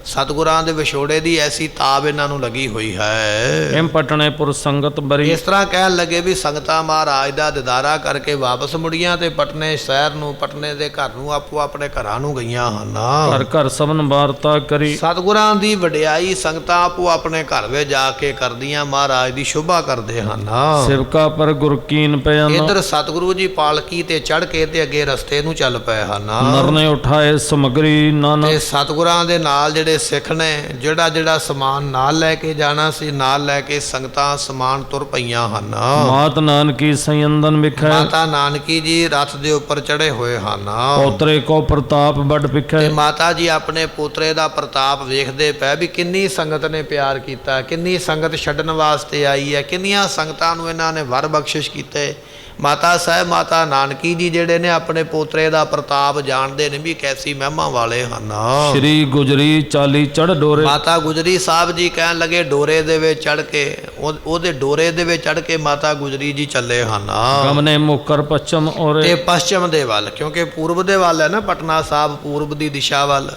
ਸਤਿਗੁਰਾਂ ਦੇ ਵਿਛੋੜੇ ਦੀ ਐਸੀ ਤਾਬ ਇਹਨਾਂ ਨੂੰ ਲੱਗੀ ਹੋਈ ਹੈ। ਇਮ ਪਟਣੇ ਪੁਰ ਸੰਗਤ ਬਰੀ। ਇਸ ਤਰ੍ਹਾਂ ਕਹਿਣ ਲੱਗੇ ਵੀ ਸੰਗਤਾਂ ਮਹਾਰਾਜ ਦਾ ਦਿਦਾਰਾ ਕਰਕੇ ਵਾਪਸ ਮੁੜੀਆਂ ਤੇ ਪਟਨੇ ਸ਼ਹਿਰ ਨੂੰ, ਪਟਨੇ ਦੇ ਘਰ ਨੂੰ, ਆਪੋ ਆਪਣੇ ਘਰਾਂ ਨੂੰ ਗਈਆਂ ਹਨ। ਘਰ ਘਰ ਸਭਨ ਵਾਰਤਾ ਕਰੀ। ਸਤਿਗੁਰਾਂ ਦੀ ਵਡਿਆਈ ਸੰਗਤਾਂ ਆਪੋ ਆਪਣੇ ਘਰ ਵਿੱਚ ਜਾ ਕੇ ਕਰਦੀਆਂ, ਮਹਾਰਾਜ ਦੀ ਸ਼ੋਭਾ ਕਰਦੇ ਹਨ। ਸਿਵਕਾ ਪਰ ਗੁਰ ਕੀਨ ਪਿਆਨਾ। ਇੱਧਰ ਸਤਿਗੁਰੂ ਜੀ ਪਾਲਕੀ ਤੇ ਚੜ੍ਹ ਕੇ ਤੇ ਅੱਗੇ ਰਸਤੇ ਨੂੰ ਚੱਲ ਪਏ ਹਨ। ਨਰਨੇ ਉਠਾਏ ਸਮਗਰੀ ਨਾਨਾ। ਤੇ ਸਤਿਗੁਰਾਂ ਦੇ ਨਾਲ ਜਿਹੜੇ ਸਿੱਖ ਨੇ ਜਿਹੜਾ ਸਮਾਨ ਨਾਲ ਲੈ ਕੇ ਜਾਣਾ ਸੀ, ਨਾਲ ਲੈ ਕੇ ਸੰਗਤਾਂ ਸਮਾਨ ਤੁਰ ਪਈਆਂ ਹਨ। ਮਾਤ ਨਾਨਕੀ ਸੰਯੰਦਨ ਵਿਖੇ। ਮਾਤਾ ਨਾਨਕੀ ਜੀ ਰਥ ਦੇ ਉੱਪਰ ਚੜੇ ਹੋਏ ਹਨ। ਪੋਤਰੇ ਕੋ ਪ੍ਰਤਾਪ ਵੱਡ ਤੇ ਵਿਖੇ। ਮਾਤਾ ਜੀ ਆਪਣੇ ਪੋਤਰੇ ਦਾ ਪ੍ਰਤਾਪ ਵੇਖਦੇ ਪਏ ਵੀ ਕਿੰਨੀ ਸੰਗਤ ਨੇ ਪਿਆਰ ਕੀਤਾ, ਕਿੰਨੀ ਸੰਗਤ ਛੱਡਣ ਵਾਸਤੇ ਆਈ ਹੈ, ਕਿੰਨੀਆਂ ਸੰਗਤਾਂ ਨੂੰ ਇਹਨਾਂ ਨੇ ਵਰ ਬਖਸ਼ਿਸ਼ ਕੀਤੇ। ਮਾਤਾ ਸਾਹਿਬ ਮਾਤਾ ਨਾਨਕੀ ਜੀ ਜਿਹੜੇ ਨੇ ਆਪਣੇ ਪੋਤਰੇ ਦਾ ਪ੍ਰਤਾਪ ਜਾਣਦੇ ਨੇ ਵੀ ਕੈਸੀ ਮਹਿਮਾ ਵਾਲੇ ਹਨ। ਸ਼੍ਰੀ ਗੁਜਰੀ ਚਾਲੀ ਚੜ੍ਹ ਡੋਰੇ। ਮਾਤਾ ਗੁਜਰੀ ਸਾਹਿਬ ਜੀ ਕਹਿਣ ਲੱਗੇ ਡੋਰੇ ਦੇ ਵਿੱਚ ਚੜ੍ਹ ਕੇ, ਉਹਦੇ ਡੋਰੇ ਦੇ ਵਿੱਚ ਚੜ੍ਹ ਕੇ ਮਾਤਾ ਗੁਜਰੀ ਜੀ ਚੱਲੇ ਹਨ। ਗਮਨੇ ਮੁਕਰ ਪੱਛਮ ਔਰੇ। ਤੇ ਪੱਛਮ ਦੇ ਵੱਲ, ਕਿਉਂਕਿ ਪੂਰਬ ਦੇ ਵੱਲ ਹੈ ਨਾ ਪਟਨਾ ਸਾਹਿਬ, ਪੂਰਬ ਦੀ ਦਿਸ਼ਾ ਵੱਲ,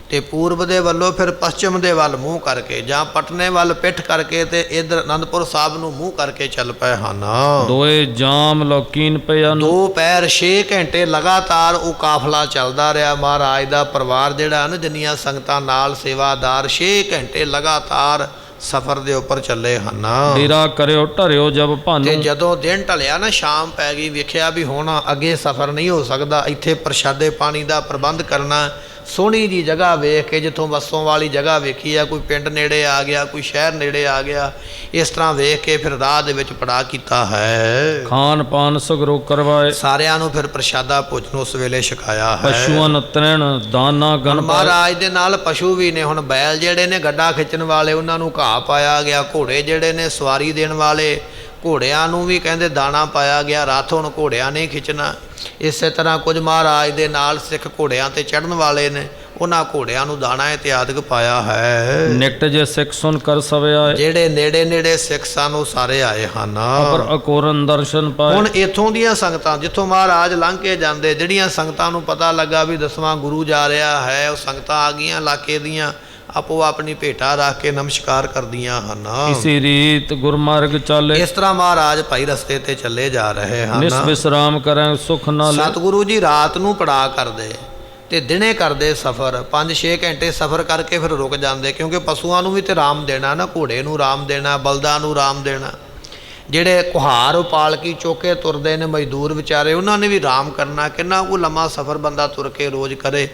ਤੇ ਪੂਰਬ ਦੇ ਵੱਲੋਂ ਫਿਰ ਪੱਛਮ ਦੇ ਵੱਲ ਮੂੰਹ ਕਰਕੇ ਜਾਂ ਪਟਨੇ ਵੱਲ ਪਿੱਠ ਕਰਕੇ ਤੇ ਇਧਰ ਅਨੰਦਪੁਰ ਸਾਹਿਬ ਨੂੰ ਮੂੰਹ ਕਰਕੇ ਚੱਲ ਪਏ ਹਨ। ਦੋਏ ਜਾਮ ਲੌਕੀਨ ਪਿਆਨ। 2 ਪੈਰ 6 ਘੰਟੇ ਲਗਾਤਾਰ ਉਹ ਕਾਫਲਾ ਚੱਲਦਾ ਰਿਹਾ। ਮਹਾਰਾਜ ਦਾ ਪਰਿਵਾਰ ਜਿਹੜਾ ਨਾ, ਜਿੰਨੀਆਂ ਸੰਗਤਾਂ ਨਾਲ ਸੇਵਾਦਾਰ 6 ਘੰਟੇ ਲਗਾਤਾਰ ਸਫ਼ਰ ਦੇ ਉੱਪਰ ਚੱਲੇ ਹਨ। ਡੇਰਾ ਕਰਿਓ ਢਰਿਓ ਜਬ ਭਾਨੂ। ਤੇ ਜਦੋਂ ਦਿਨ ਢਲਿਆ ਨਾ, ਸ਼ਾਮ ਪੈ ਗਈ, ਵੇਖਿਆ ਵੀ ਹੁਣ ਅੱਗੇ ਸਫ਼ਰ ਨਹੀਂ ਹੋ ਸਕਦਾ, ਇੱਥੇ ਪ੍ਰਸ਼ਾਦੇ ਪਾਣੀ ਦਾ ਪ੍ਰਬੰਧ ਕਰਨਾ। ਸੋਹਣੀ ਜੀ ਜਗ੍ਹਾ ਵੇਖ ਕੇ, ਜਿੱਥੋਂ ਵਸੋਂ ਵਾਲੀ ਜਗ੍ਹਾ ਵੇਖੀ ਆ, ਕੋਈ ਪਿੰਡ ਨੇੜੇ ਆ ਗਿਆ, ਕੋਈ ਸ਼ਹਿਰ ਨੇੜੇ ਆ ਗਿਆ, ਇਸ ਤਰ੍ਹਾਂ ਵੇਖ ਕੇ ਫਿਰ ਰਾਹ ਦੇ ਵਿੱਚ ਪੜਾ ਕੀਤਾ ਹੈ। ਖਾਨ ਪਾਨ ਸਗਰੋ ਕਰਵਾਏ। ਸਾਰਿਆਂ ਨੂੰ ਫਿਰ ਪ੍ਰਸ਼ਾਦਾ ਭੋਜਨ ਉਸ ਵੇਲੇ ਛਕਾਇਆ ਹੈ। ਪਸ਼ੂਨ ਤ੍ਰਿਣ ਦਾਨਾ ਗਨ। ਮਹਾਰਾਜ ਦੇ ਨਾਲ ਪਸ਼ੂ ਵੀ ਨੇ। ਹੁਣ ਬੈਲ ਜਿਹੜੇ ਨੇ ਗੱਡਾ ਖਿੱਚਣ ਵਾਲੇ, ਉਹਨਾਂ ਨੂੰ ਘਾਹ ਪਾਇਆ ਗਿਆ। ਘੋੜੇ ਜਿਹੜੇ ਨੇ ਸਵਾਰੀ ਦੇਣ ਵਾਲੇ, ਘੋੜਿਆਂ ਨੂੰ ਵੀ ਕਹਿੰਦੇ ਦਾਣਾ ਪਾਇਆ ਗਿਆ। ਰੱਥ ਹੁਣ ਘੋੜਿਆਂ ਨੇ ਖਿੱਚਣਾ। ਇਸੇ ਤਰ੍ਹਾਂ ਕੁਝ ਮਹਾਰਾਜ ਦੇ ਨਾਲ ਸਿੱਖ ਘੋੜਿਆਂ ਤੇ ਚੜ੍ਹਨ ਵਾਲੇ ਨੇ, ਉਹਨਾਂ ਘੋੜਿਆਂ ਨੂੰ ਦਾਣਾ ਇਤਿਆਦਿਕ ਪਾਇਆ ਹੈ। ਨਿਕਟ ਜੇ ਸਿੱਖ ਸੁਨ ਕਰ ਸਵਿਆ। ਜਿਹੜੇ ਨੇੜੇ ਨੇੜੇ ਸਿੱਖ ਸਨ ਉਹ ਸਾਰੇ ਆਏ ਹਨ। ਅਪਰ ਅਕੋਰਨ ਦਰਸ਼ਨ ਪਾਏ। ਹੁਣ ਇੱਥੋਂ ਦੀਆਂ ਸੰਗਤਾਂ, ਜਿੱਥੋਂ ਮਹਾਰਾਜ ਲੰਘ ਕੇ ਜਾਂਦੇ, ਜਿਹੜੀਆਂ ਸੰਗਤਾਂ ਨੂੰ ਪਤਾ ਲੱਗਾ ਵੀ 10ਵਾਂ ਗੁਰੂ ਜਾ ਰਿਹਾ ਹੈ, ਉਹ ਸੰਗਤਾਂ ਆ ਗਈਆਂ ਇਲਾਕੇ ਦੀਆਂ, ਆਪੋ ਆਪਣੀ ਭੇਟਾ ਰੱਖ ਕੇ ਨਮਸਕਾਰ ਕਰਦੀਆਂ ਹਨ। ਇਸੀ ਰੀਤ ਗੁਰਮਾਰਗ ਚਾਲੇ। ਇਸ ਤਰ੍ਹਾਂ ਮਹਾਰਾਜ ਭਾਈ ਰਸਤੇ ਤੇ ਚੱਲੇ ਜਾ ਰਹੇ ਹਨ। ਨਿਸ ਵਿਸਰਾਮ ਕਰੈ ਸੁਖ ਨਾਲ। ਸਤਿਗੁਰੂ ਜੀ ਰਾਤ ਨੂੰ ਪੜਾ ਕਰਦੇ ਤੇ ਦਿਨੇ ਕਰਦੇ ਸਫ਼ਰ। 5-6 ਘੰਟੇ ਸਫ਼ਰ ਕਰਕੇ ਫਿਰ ਰੁਕ ਜਾਂਦੇ, ਕਿਉਂਕਿ ਪਸ਼ੂਆਂ ਨੂੰ ਵੀ ਤੇ ਆਰਾਮ ਦੇਣਾ ਨਾ, ਘੋੜੇ ਨੂੰ ਆਰਾਮ ਦੇਣਾ, ਬਲਦਾਂ ਨੂੰ ਆਰਾਮ ਦੇਣਾ। ਜਿਹੜੇ ਕੁਹਾਰ ਪਾਲਕੀ ਚੋਕੇ ਤੁਰਦੇ ਨੇ ਮਜ਼ਦੂਰ ਵਿਚਾਰੇ, ਉਹਨਾਂ ਨੇ ਵੀ ਆਰਾਮ ਕਰਨਾ। ਕਿੰਨਾ ਕੁ ਲੰਮਾ ਸਫ਼ਰ ਬੰਦਾ ਤੁਰ ਕੇ ਰੋਜ਼ ਕਰੇ।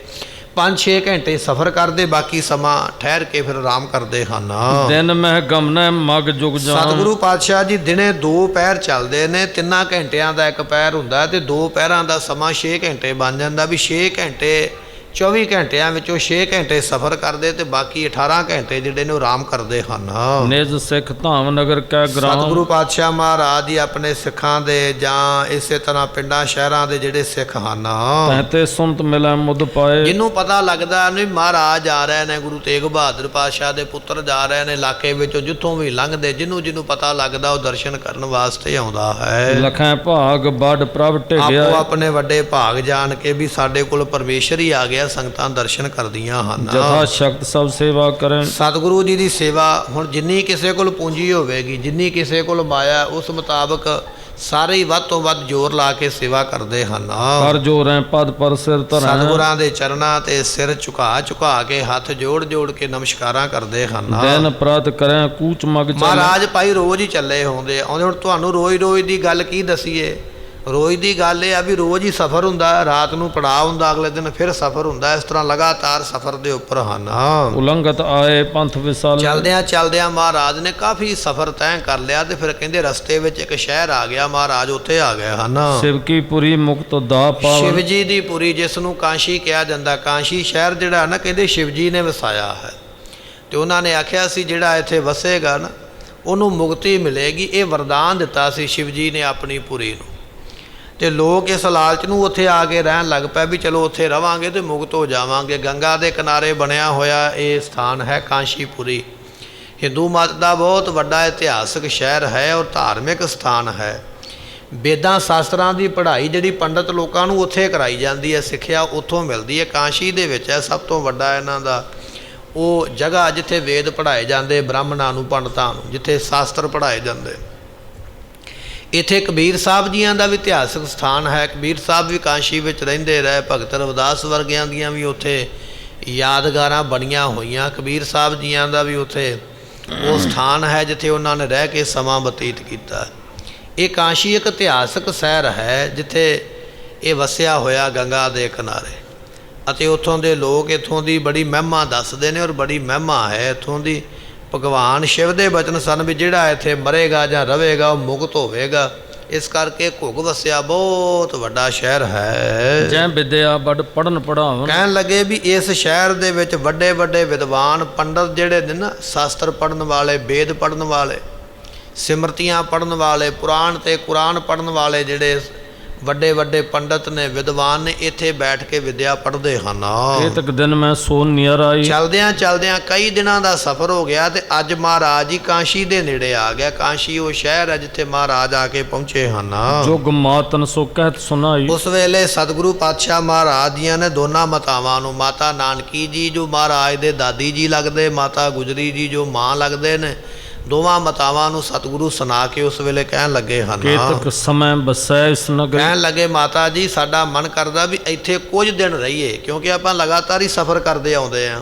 5-6 ਘੰਟੇ ਸਫ਼ਰ ਕਰਦੇ, ਬਾਕੀ ਸਮਾਂ ਠਹਿਰ ਕੇ ਫਿਰ ਆਰਾਮ ਕਰਦੇ ਹਨ। ਦਿਨ ਮਹਿ ਗਮਨੈ ਮਗ ਜੁਗ ਜਾਮ। ਸਤਿਗੁਰੂ ਪਾਤਸ਼ਾਹ ਜੀ ਦਿਨੇ 2 ਪਹਿਰ ਚੱਲਦੇ ਨੇ। 3 ਘੰਟਿਆਂ ਦਾ ਇੱਕ ਪਹਿਰ ਹੁੰਦਾ ਤੇ 2 ਪਹਿਰਾਂ ਦਾ ਸਮਾਂ 6 ਘੰਟੇ ਬਣ ਜਾਂਦਾ। ਵੀ 6 ਘੰਟੇ 24 ਘੰਟਿਆਂ ਵਿੱਚੋਂ 6 ਘੰਟੇ ਸਫ਼ਰ ਕਰਦੇ ਤੇ ਬਾਕੀ 18 ਘੰਟੇ ਜਿਹੜੇ ਨੇ ਉਹ ਆਰਾਮ ਕਰਦੇ ਹਨ। ਨਿਜ ਸਿੱਖ ਧਾਮ ਨਗਰ ਕੈ ਗ੍ਰਾਮ। ਸਤਿਗੁਰੂ ਪਾਤਸ਼ਾਹ ਮਹਾਰਾਜ ਜੀ ਆਪਣੇ ਸਿੱਖਾਂ ਦੇ ਜਾਂ ਇਸੇ ਤਰ੍ਹਾਂ ਪਿੰਡਾਂ ਸ਼ਹਿਰਾਂ ਦੇ ਜਿਹੜੇ ਸਿੱਖ ਹਨ, ਤਹਤੇ ਸੁਨਤ ਮਿਲੈ ਮੁੱਦ ਪਾਏ। ਜਿਹਨੂੰ ਪਤਾ ਲੱਗਦਾ ਨਹੀਂ ਮਹਾਰਾਜ ਆ ਰਹੇ ਨੇ, ਗੁਰੂ ਤੇਗ ਬਹਾਦਰ ਪਾਤਸ਼ਾਹ ਦੇ ਪੁੱਤਰ ਜਾ ਰਹੇ ਨੇ, ਇਲਾਕੇ ਵਿੱਚੋਂ ਜਿੱਥੋਂ ਵੀ ਲੰਘਦੇ, ਜਿਹਨੂੰ ਪਤਾ ਲੱਗਦਾ ਉਹ ਦਰਸ਼ਨ ਕਰਨ ਵਾਸਤੇ ਆਉਂਦਾ ਹੈ। ਲਖੈ ਭਾਗ ਬੜ ਪ੍ਰਭ ਢਿਗਿਆ। ਆਪੋ ਆਪਣੇ ਵੱਡੇ ਭਾਗ ਜਾਣ ਕੇ ਵੀ ਸਾਡੇ ਕੋਲ ਪਰਮੇਸ਼ਰ ਹੀ ਆ ਗਿਆ, ਸੰਗਤਾਂ ਦਰਸ਼ਨ ਕਰਦੀਆਂ ਹਨ। ਜਥਾ ਸ਼ਕਤ ਸਭ ਸੇਵਾ ਕਰਨ। ਸਤਿਗੁਰੂ ਜੀ ਦੀ ਸੇਵਾ ਹੁਣ ਜਿੰਨੀ ਕਿਸੇ ਕੋਲ ਪੂੰਜੀ ਹੋਵੇਗੀ, ਜਿੰਨੀ ਕਿਸੇ ਕੋਲ ਮਾਇਆ, ਉਸ ਮੁਤਾਬਕ ਸਾਰੇ ਹੀ ਵੱਧ ਤੋਂ ਵੱਧ ਜ਼ੋਰ ਲਾ ਕੇ ਸੇਵਾ ਕਰਦੇ ਹਨ। ਕਰ ਜੋਰੈ ਪਦ ਪਰ ਸਿਰ ਧਰੈ। ਸਤਿਗੁਰਾਂ ਦੇ ਚਰਨਾਂ ਤੇ ਸਿਰ ਝੁਕਾ ਕੇ ਹੱਥ ਜੋੜ ਕੇ ਨਮਸਕਾਰਾਂ ਕਰਦੇ ਹਨ। ਦਿਨ ਪ੍ਰਤ ਕਰੈ ਕੂਚ ਮਗ ਚੱਲ। ਮਹਾਰਾਜ ਭਾਈ ਰੋਜ਼ ਹੀ ਚੱਲੇ ਆਉਂਦੇ। ਹੁਣ ਤੁਹਾਨੂੰ ਰੋਜ਼ ਦੀ ਗੱਲ ਕੀ ਦਸੀਏ। ਰੋਜ਼ ਦੀ ਗੱਲ ਇਹ ਆ ਵੀ ਰੋਜ਼ ਹੀ ਸਫ਼ਰ ਹੁੰਦਾ, ਰਾਤ ਨੂੰ ਪੜਾਅ ਹੁੰਦਾ, ਅਗਲੇ ਦਿਨ ਫਿਰ ਸਫ਼ਰ ਹੁੰਦਾ। ਇਸ ਤਰ੍ਹਾਂ ਲਗਾਤਾਰ ਸਫ਼ਰ ਦੇ ਉੱਪਰ ਹਨ। ਉਲੰਘਤ ਆਏ ਪੰਥ ਵਿਸਾਲ। ਚਲਦਿਆਂ ਮਹਾਰਾਜ ਨੇ ਕਾਫੀ ਸਫ਼ਰ ਤੈਅ ਕਰ ਲਿਆ ਤੇ ਫਿਰ ਕਹਿੰਦੇ ਰਸਤੇ ਵਿੱਚ ਇੱਕ ਸ਼ਹਿਰ ਆ ਗਿਆ। ਮਹਾਰਾਜ ਉੱਥੇ ਆ ਗਏ ਹਨ। ਸਿਵਕੀ ਪੁਰੀ ਮੁਕਤ ਦਾ ਪਾਵਨ। ਸ਼ਿਵ ਜੀ ਦੀ ਪੁਰੀ, ਜਿਸ ਨੂੰ ਕਾਂਸ਼ੀ ਕਿਹਾ ਜਾਂਦਾ। ਕਾਂਸ਼ੀ ਸ਼ਹਿਰ ਜਿਹੜਾ ਨਾ, ਕਹਿੰਦੇ ਸ਼ਿਵ ਜੀ ਨੇ ਵਸਾਇਆ ਹੈ। ਤੇ ਉਹਨਾਂ ਨੇ ਆਖਿਆ ਸੀ ਜਿਹੜਾ ਇੱਥੇ ਵਸੇਗਾ ਨਾ, ਉਹਨੂੰ ਮੁਕਤੀ ਮਿਲੇਗੀ। ਇਹ ਵਰਦਾਨ ਦਿੱਤਾ ਸੀ ਸ਼ਿਵ ਜੀ ਨੇ ਆਪਣੀ ਪੁਰੀ ਨੂੰ। ਤੇ ਲੋਕ ਇਸ ਲਾਲਚ ਨੂੰ ਉੱਥੇ ਆ ਕੇ ਰਹਿਣ ਲੱਗ ਪਏ ਵੀ ਚਲੋ ਉੱਥੇ ਰਵਾਂਗੇ ਤੇ ਮੁਕਤ ਹੋ ਜਾਵਾਂਗੇ। ਗੰਗਾ ਦੇ ਕਿਨਾਰੇ ਬਣਿਆ ਹੋਇਆ ਇਹ ਸਥਾਨ ਹੈ ਕਾਂਸ਼ੀਪੁਰੀ। ਹਿੰਦੂ ਮਤ ਦਾ ਬਹੁਤ ਵੱਡਾ ਇਤਿਹਾਸਕ ਸ਼ਹਿਰ ਹੈ ਔਰ ਧਾਰਮਿਕ ਸਥਾਨ ਹੈ। ਵੇਦਾਂ ਸ਼ਾਸਤਰਾਂ ਦੀ ਪੜ੍ਹਾਈ ਜਿਹੜੀ ਪੰਡਤ ਲੋਕਾਂ ਨੂੰ ਉੱਥੇ ਕਰਾਈ ਜਾਂਦੀ ਹੈ, ਸਿੱਖਿਆ ਉੱਥੋਂ ਮਿਲਦੀ ਹੈ। ਕਾਂਸ਼ੀ ਦੇ ਵਿੱਚ ਹੈ ਸਭ ਤੋਂ ਵੱਡਾ ਇਹਨਾਂ ਦਾ ਉਹ ਜਗ੍ਹਾ ਜਿੱਥੇ ਵੇਦ ਪੜ੍ਹਾਏ ਜਾਂਦੇ, ਬ੍ਰਾਹਮਣਾਂ ਨੂੰ, ਪੰਡਤਾਂ ਨੂੰ, ਜਿੱਥੇ ਸ਼ਾਸਤਰ ਪੜ੍ਹਾਏ ਜਾਂਦੇ। ਇੱਥੇ ਕਬੀਰ ਸਾਹਿਬ ਜੀਆਂ ਦਾ ਵੀ ਇਤਿਹਾਸਕ ਸਥਾਨ ਹੈ। ਕਬੀਰ ਸਾਹਿਬ ਵੀ ਕਾਂਸ਼ੀ ਵਿੱਚ ਰਹਿੰਦੇ ਰਹੇ। ਭਗਤ ਰਵਿਦਾਸ ਵਰਗਿਆਂ ਦੀਆਂ ਵੀ ਉੱਥੇ ਯਾਦਗਾਰਾਂ ਬਣੀਆਂ ਹੋਈਆਂ। ਕਬੀਰ ਸਾਹਿਬ ਜੀਆਂ ਦਾ ਵੀ ਉੱਥੇ ਉਹ ਸਥਾਨ ਹੈ ਜਿੱਥੇ ਉਹਨਾਂ ਨੇ ਰਹਿ ਕੇ ਸਮਾਂ ਬਤੀਤ ਕੀਤਾ। ਇਹ ਕਾਂਸ਼ੀ ਇੱਕ ਇਤਿਹਾਸਕ ਸ਼ਹਿਰ ਹੈ ਜਿੱਥੇ ਇਹ ਵਸਿਆ ਹੋਇਆ ਗੰਗਾ ਦੇ ਕਿਨਾਰੇ। ਅਤੇ ਉੱਥੋਂ ਦੇ ਲੋਕ ਇੱਥੋਂ ਦੀ ਬੜੀ ਮਹਿਮਾ ਦੱਸਦੇ ਨੇ ਔਰ ਬੜੀ ਮਹਿਮਾ ਹੈ ਇੱਥੋਂ ਦੀ। ਭਗਵਾਨ ਸ਼ਿਵ ਦੇ ਬਚਨ ਸਨ ਵੀ ਜਿਹੜਾ ਇੱਥੇ ਮਰੇਗਾ ਜਾਂ ਰਵੇਗਾ ਉਹ ਮੁਕਤ ਹੋਵੇਗਾ। ਇਸ ਕਰਕੇ ਘੁੱਗ ਵਸਿਆ ਬਹੁਤ ਵੱਡਾ ਸ਼ਹਿਰ ਹੈ। ਜੈ ਵਿਦਿਆ ਬੜ ਪੜਨ ਪੜਾਵਨ। ਕਹਿਣ ਲੱਗੇ ਵੀ ਇਸ ਸ਼ਹਿਰ ਦੇ ਵਿੱਚ ਵੱਡੇ ਵੱਡੇ ਵਿਦਵਾਨ ਪੰਡਤ ਜਿਹੜੇ ਨੇ ਨਾ, ਸ਼ਾਸਤਰ ਪੜ੍ਹਨ ਵਾਲੇ, ਵੇਦ ਪੜ੍ਹਨ ਵਾਲੇ, ਸਿਮਰਤੀਆਂ ਪੜ੍ਹਨ ਵਾਲੇ, ਪੁਰਾਣ ਤੇ ਕੁਰਾਨ ਪੜ੍ਹਨ ਵਾਲੇ ਜਿਹੜੇ ਵੱਡੇ ਵੱਡੇ ਪੰਡਤ ਨੇ, ਵਿਦਵਾਨ ਨੇ, ਇੱਥੇ ਬੈਠ ਕੇ ਵਿਦਿਆ ਪੜ੍ਹਦੇ ਹਨ। ਏਤਕ ਦਿਨ ਮੈਂ ਸੋ ਨਿਅਰ ਆਈ। ਚਲਦਿਆਂ ਚਲਦਿਆਂ ਕਈ ਦਿਨਾਂ ਦਾ ਸਫ਼ਰ ਹੋ ਗਿਆ ਤੇ ਅੱਜ ਮਹਾਰਾਜ ਜੀ ਕਾਂਸ਼ੀ ਦੇ ਨੇੜੇ ਆ ਗਿਆ। ਕਾਂਸ਼ੀ ਉਹ ਸ਼ਹਿਰ ਹੈ ਜਿੱਥੇ ਮਹਾਰਾਜ ਆ ਕੇ ਪਹੁੰਚੇ ਹਨ। ਜੁਗ ਮਾਤਨ ਸੋ ਕਹਿਤ ਸੁਨਾਈ। ਉਸ ਵੇਲੇ ਸਤਿਗੁਰੂ ਪਾਤਸ਼ਾਹ ਮਹਾਰਾਜ ਜੀਆਂ ਨੇ ਦੋਨਾਂ ਮਾਤਾਵਾਂ ਨੂੰ, ਮਾਤਾ ਨਾਨਕੀ ਜੀ ਜੋ ਮਹਾਰਾਜ ਦੇ ਦਾਦੀ ਜੀ ਲੱਗਦੇ, ਮਾਤਾ ਗੁਜਰੀ ਜੀ ਜੋ ਮਾਂ ਲੱਗਦੇ ਨੇ, ਦੋਵਾਂ ਮਾਤਾਵਾਂ ਨੂੰ ਸਤਿਗੁਰੂ ਸੁਣਾ ਕੇ ਉਸ ਵੇਲੇ ਕਹਿਣ ਲੱਗੇ ਹਨ, ਕੇਤਕ ਸਮੇਂ ਬਸੈ ਇਸ ਨਗਰੀ। ਕਹਿਣ ਲੱਗੇ ਮਾਤਾ ਜੀ ਸਾਡਾ ਮਨ ਕਰਦਾ ਵੀ ਇੱਥੇ ਕੁਝ ਦਿਨ ਰਹੀਏ, ਕਿਉਂਕਿ ਆਪਾਂ ਲਗਾਤਾਰ ਹੀ ਸਫ਼ਰ ਕਰਦੇ ਆਉਂਦੇ ਹਾਂ,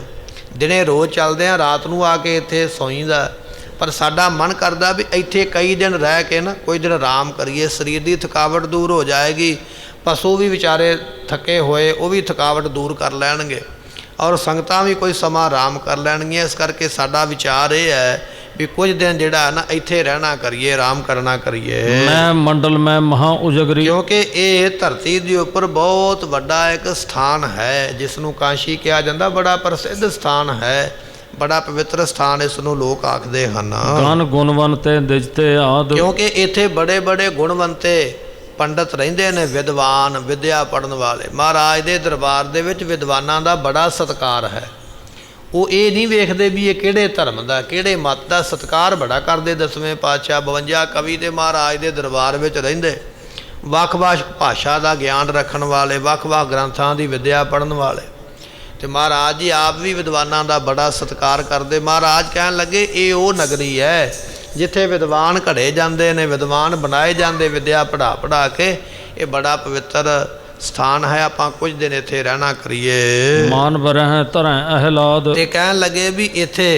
ਦਿਨੇ ਰੋਜ਼ ਚੱਲਦੇ ਹਾਂ, ਰਾਤ ਨੂੰ ਆ ਕੇ ਇੱਥੇ ਸੌਂਈਦਾ, ਪਰ ਸਾਡਾ ਮਨ ਕਰਦਾ ਵੀ ਇੱਥੇ ਕਈ ਦਿਨ ਰਹਿ ਕੇ ਨਾ ਕੁਝ ਦਿਨ ਆਰਾਮ ਕਰੀਏ, ਸਰੀਰ ਦੀ ਥਕਾਵਟ ਦੂਰ ਹੋ ਜਾਏਗੀ, ਪਸ਼ੂ ਵੀ ਵਿਚਾਰੇ ਥੱਕੇ ਹੋਏ ਉਹ ਵੀ ਥਕਾਵਟ ਦੂਰ ਕਰ ਲੈਣਗੇ, ਔਰ ਸੰਗਤਾਂ ਵੀ ਕੋਈ ਸਮਾਂ ਆਰਾਮ ਕਰ ਲੈਣਗੀਆਂ। ਇਸ ਕਰਕੇ ਸਾਡਾ ਵਿਚਾਰ ਇਹ ਹੈ ਵੀ ਕੁਝ ਦਿਨ ਜਿਹੜਾ ਨਾ ਇੱਥੇ ਰਹਿਣਾ ਕਰੀਏ, ਆਰਾਮ ਕਰਨਾ ਕਰੀਏ। ਮੈਂ ਮੰਡਲ ਮੈਂ ਮਹਾ ਉਜਗਰੀ। ਕਿਉਂਕਿ ਇਹ ਧਰਤੀ ਦੇ ਉੱਪਰ ਬਹੁਤ ਵੱਡਾ ਇੱਕ ਸਥਾਨ ਹੈ ਜਿਸ ਨੂੰ ਕਾਂਸ਼ੀ ਕਿਹਾ ਜਾਂਦਾ, ਬੜਾ ਪ੍ਰਸਿੱਧ ਸਥਾਨ ਹੈ, ਬੜਾ ਪਵਿੱਤਰ ਸਥਾਨ ਇਸ ਨੂੰ ਲੋਕ ਆਖਦੇ ਹਨ। ਗਨ ਗੁਣਵੰਤੇ ਦਿਜਤੇ ਆਦ। ਕਿਉਂਕਿ ਇੱਥੇ ਬੜੇ ਬੜੇ ਗੁਣਵੰਤੇ ਪੰਡਤ ਰਹਿੰਦੇ ਨੇ, ਵਿਦਵਾਨ, ਵਿਦਿਆ ਪੜ੍ਹਨ ਵਾਲੇ। ਮਹਾਰਾਜ ਦੇ ਦਰਬਾਰ ਦੇ ਵਿੱਚ ਵਿਦਵਾਨਾਂ ਦਾ ਬੜਾ ਸਤਿਕਾਰ ਹੈ। ਉਹ ਇਹ ਨਹੀਂ ਵੇਖਦੇ ਵੀ ਇਹ ਕਿਹੜੇ ਧਰਮ ਦਾ, ਕਿਹੜੇ ਮਤ ਦਾ, ਸਤਿਕਾਰ ਬੜਾ ਕਰਦੇ। 10ਵੇਂ ਪਾਤਸ਼ਾਹ 52 ਕਵੀ ਦੇ ਮਹਾਰਾਜ ਦੇ ਦਰਬਾਰ ਵਿੱਚ ਰਹਿੰਦੇ, ਵੱਖ-ਵੱਖ ਭਾਸ਼ਾ ਦਾ ਗਿਆਨ ਰੱਖਣ ਵਾਲੇ, ਵੱਖ-ਵੱਖ ਗ੍ਰੰਥਾਂ ਦੀ ਵਿਦਿਆ ਪੜ੍ਹਨ ਵਾਲੇ, ਤੇ ਮਹਾਰਾਜ ਜੀ ਆਪ ਵੀ ਵਿਦਵਾਨਾਂ ਦਾ ਬੜਾ ਸਤਿਕਾਰ ਕਰਦੇ। ਮਹਾਰਾਜ ਕਹਿਣ ਲੱਗੇ ਇਹ ਉਹ ਨਗਰੀ ਹੈ ਜਿੱਥੇ ਵਿਦਵਾਨ ਘੜੇ ਜਾਂਦੇ ਨੇ, ਵਿਦਵਾਨ ਬਣਾਏ ਜਾਂਦੇ ਵਿਦਿਆ ਪੜ੍ਹਾ ਕੇ। ਇਹ ਬੜਾ ਪਵਿੱਤਰ ਸਥਾਨ ਹੈ, ਆਪਾਂ ਕੁਝ ਦਿਨ ਇੱਥੇ ਰਹਿਣਾ ਕਰੀਏ। ਮਾਨ ਬਰਹਿ ਧਰੈ ਅਹਿਲਾਦ। ਤੇ ਕਹਿਣ ਲੱਗੇ ਵੀ ਇੱਥੇ